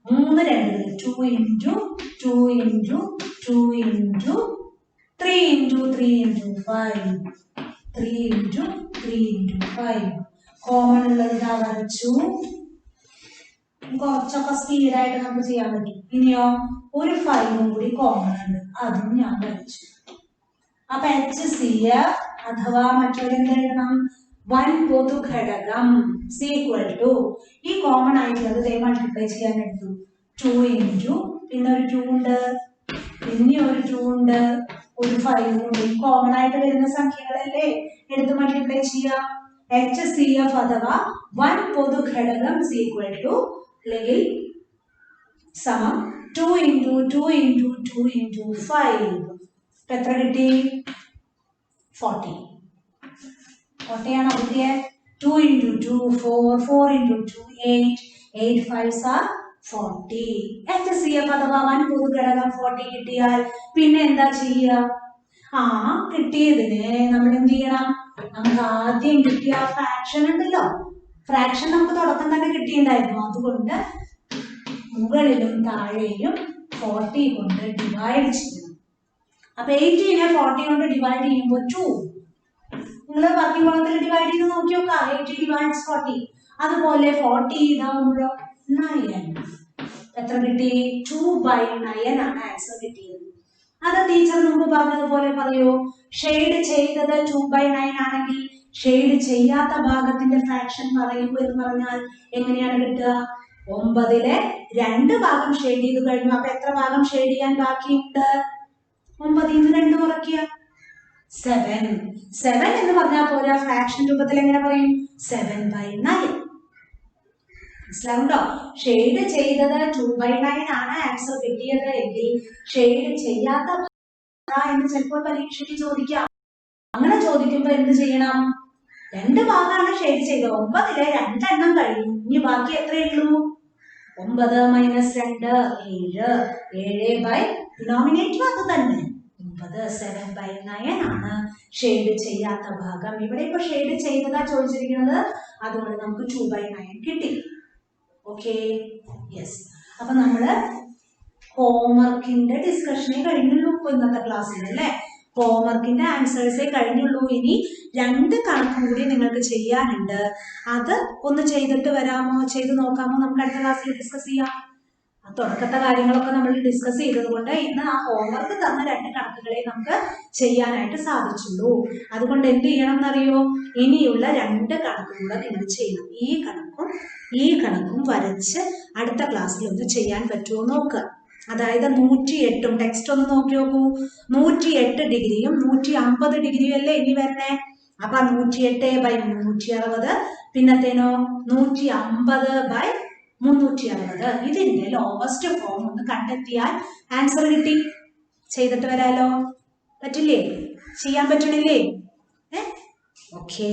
3 2കൾ. 2 into 2 into 2 into 3 into 3 into 5. 3 into 3 into 5. Common ഉള്ളത് ഇതാ വരച്ചു. കുറച്ചൊക്കെ സ്പീഡായിട്ട് നമുക്ക് ചെയ്യാൻ പറ്റും. ഇനിയോ ഒരു 5ഉം കൂടി കോമൺ ഉണ്ട്, അതും ഞാൻ വരച്ചു. അപ്പൊ HCF അഥവാ മറ്റൊരെന്ത് എഴുതണം? 1 പൊതു ഘടകം ഈക്വൽ ടു ഈ കോമൺ ആയിട്ടുള്ളത് മൾട്ടിപ്ലൈ ചെയ്യാൻ എടുത്തു. 2 into പിന്നെ ഒരു 2 ഉണ്ട്, പിന്നെ ഒരു 2 ഉണ്ട്, ഒരു 5 ഉണ്ട്. ഈ കോമൺ ആയിട്ട് വരുന്ന സംഖ്യകളല്ലേ എടുത്ത് മൾട്ടിപ്ലൈ ചെയ്യാം. HCF അഥവാ 1 പൊതു ഘടകം ഈക്വൽ ടു അല്ലെങ്കിൽ സമം 2 into 2 into 2 into 5. എത്ര കിട്ടി? 40. 40 ആണോ കിട്ടിയത്? 2 into 2 4, 4 into 2 8, 8 5s are 40. HCF അഥവാ 1 പൊതു ഘടകം 40 കിട്ടിയാൽ പിന്നെ എന്താ ചെയ്യുക? കിട്ടിയതിനെ നമ്മൾ എന്ത് ചെയ്യണം? നമുക്ക് ആദ്യം കിട്ടിയ ഫ്രാക്ഷൻ ഉണ്ടല്ലോ, ഫ്രാക്ഷൻ നമുക്ക് തുടക്കം തന്നെ കിട്ടിയിട്ടുണ്ടായിരുന്നു. അതുകൊണ്ട് മുകളിലും താഴെയും 40 കൊണ്ട് ഡിവൈഡ് ചെയ്യണം. അപ്പൊ 80നെ 40 കൊണ്ട് ഡിവൈഡ് ചെയ്യുമ്പോൾ 2. നിങ്ങൾ വർക്കിംഗ് കോളത്തിൽ ഡിവൈഡ് ചെയ്ത് നോക്കി നോക്കാം. 80 divides 40. അതുപോലെ 40 ഇതാവുമ്പോഴോ 9. എത്ര കിട്ടി? 2/9 ആണ് ആൻസർ കിട്ടിയത്. അത് ടീച്ചർ മുമ്പ് പറഞ്ഞതുപോലെ പറയൂ. ഷെയ്ഡ് ചെയ്തത് 2/9 ആണെങ്കിൽ ഷെയ്ഡ് ചെയ്യാത്ത ഭാഗത്തിന്റെ ഫ്രാക്ഷൻ പറയൂ എന്ന് പറഞ്ഞാൽ എങ്ങനെയാണ് കിട്ടുക? 9-ലെ 2 ഭാഗം ഷെയ്ഡ് ചെയ്ത് കഴിഞ്ഞു. അപ്പൊ എത്ര ഭാഗം ഷെയ്ഡ് ചെയ്യാൻ ബാക്കിയുണ്ട്? 9-ൽ നിന്ന് 2 കുറയ്ക്കുക. 7 എന്ന് പറഞ്ഞാൽ പോരാ, ഫ്രാക്ഷൻ രൂപത്തിൽ എങ്ങനെ പറയും? 7/9. മനസ്സിലാവുണ്ടോ? ഷെയ്ഡ് ചെയ്തത് 2/9 ആണ് ആൻസർ കിട്ടിയത് എങ്കിൽ ഷെയ്ഡ് ചെയ്യാത്ത എന്ന് ചിലപ്പോൾ പരീക്ഷയ്ക്ക് ചോദിക്കാം. അങ്ങനെ ചോദിക്കുമ്പോ എന്ത് ചെയ്യണം? 2 ഭാഗമാണ് ഷെയ്ഡ് ചെയ്തത്. 9-ലെ 2 എണ്ണം കഴിഞ്ഞു. ഇനി ബാക്കി എത്രയുള്ളൂ? 9 - 2 7. 7 ഡിനോമിനേറ്റർ അത് തന്നെ. 9 7/9 ആണ് ഷെയ്ഡ് ചെയ്യാത്ത ഭാഗം. ഇവിടെ ഇപ്പൊ ഷെയ്ഡ് ചെയ്തതാ ചോദിച്ചിരിക്കുന്നത്, അതുകൊണ്ട് നമുക്ക് 2/9 കിട്ടി. Okay, yes. അപ്പൊ നമ്മള് ഹോംവർക്കിന്റെ ഡിസ്കഷനെ കഴിഞ്ഞുള്ളൂ ഇന്നത്തെ ക്ലാസ്സിൽ അല്ലേ? ഹോംവർക്കിന്റെ ആൻസേഴ്സേ കഴിഞ്ഞുള്ളൂ. ഇനി 2 കണക്കും കൂടി നിങ്ങൾക്ക് ചെയ്യാനുണ്ട്. അത് ഒന്ന് ചെയ്തിട്ട് വരാമോ? ചെയ്ത് നോക്കാമോ? നമുക്ക് അടുത്ത ക്ലാസ്സിൽ ഡിസ്കസ് ചെയ്യാം. തുടക്കത്തെ കാര്യങ്ങളൊക്കെ നമ്മൾ ഡിസ്കസ് ചെയ്തതുകൊണ്ട് ഇന്ന് ആ ഹോംവർക്ക് തന്ന 2 കണക്കുകളെ നമുക്ക് ചെയ്യാനായിട്ട് സാധിച്ചുള്ളൂ. അതുകൊണ്ട് എന്ത് ചെയ്യണം എന്നറിയോ? ഇനിയുള്ള 2 കണക്കും കൂടെ നിങ്ങൾ ചെയ്യണം. ഈ കണക്കും വരച്ച് അടുത്ത ക്ലാസ്സിൽ ഒന്ന് ചെയ്യാൻ പറ്റുമോ നോക്കുക. അതായത് 108 ടെക്സ്റ്റ് ഒന്ന് നോക്കി നോക്കൂ. 108 ഡിഗ്രിയും 150 ഡിഗ്രിയും അല്ലേ ഇനി വരണേ? അപ്പൊ 108/360, പിന്നത്തേനോ 150/360. ഇതിന്റെ ലോവസ്റ്റ് ഫോം ഒന്ന് കണ്ടെത്തിയാൽ ആൻസർ കിട്ടി. ചെയ്തിട്ട് വരാലോ? പറ്റില്ലേ? ചെയ്യാൻ പറ്റണില്ലേ? ഓക്കേ.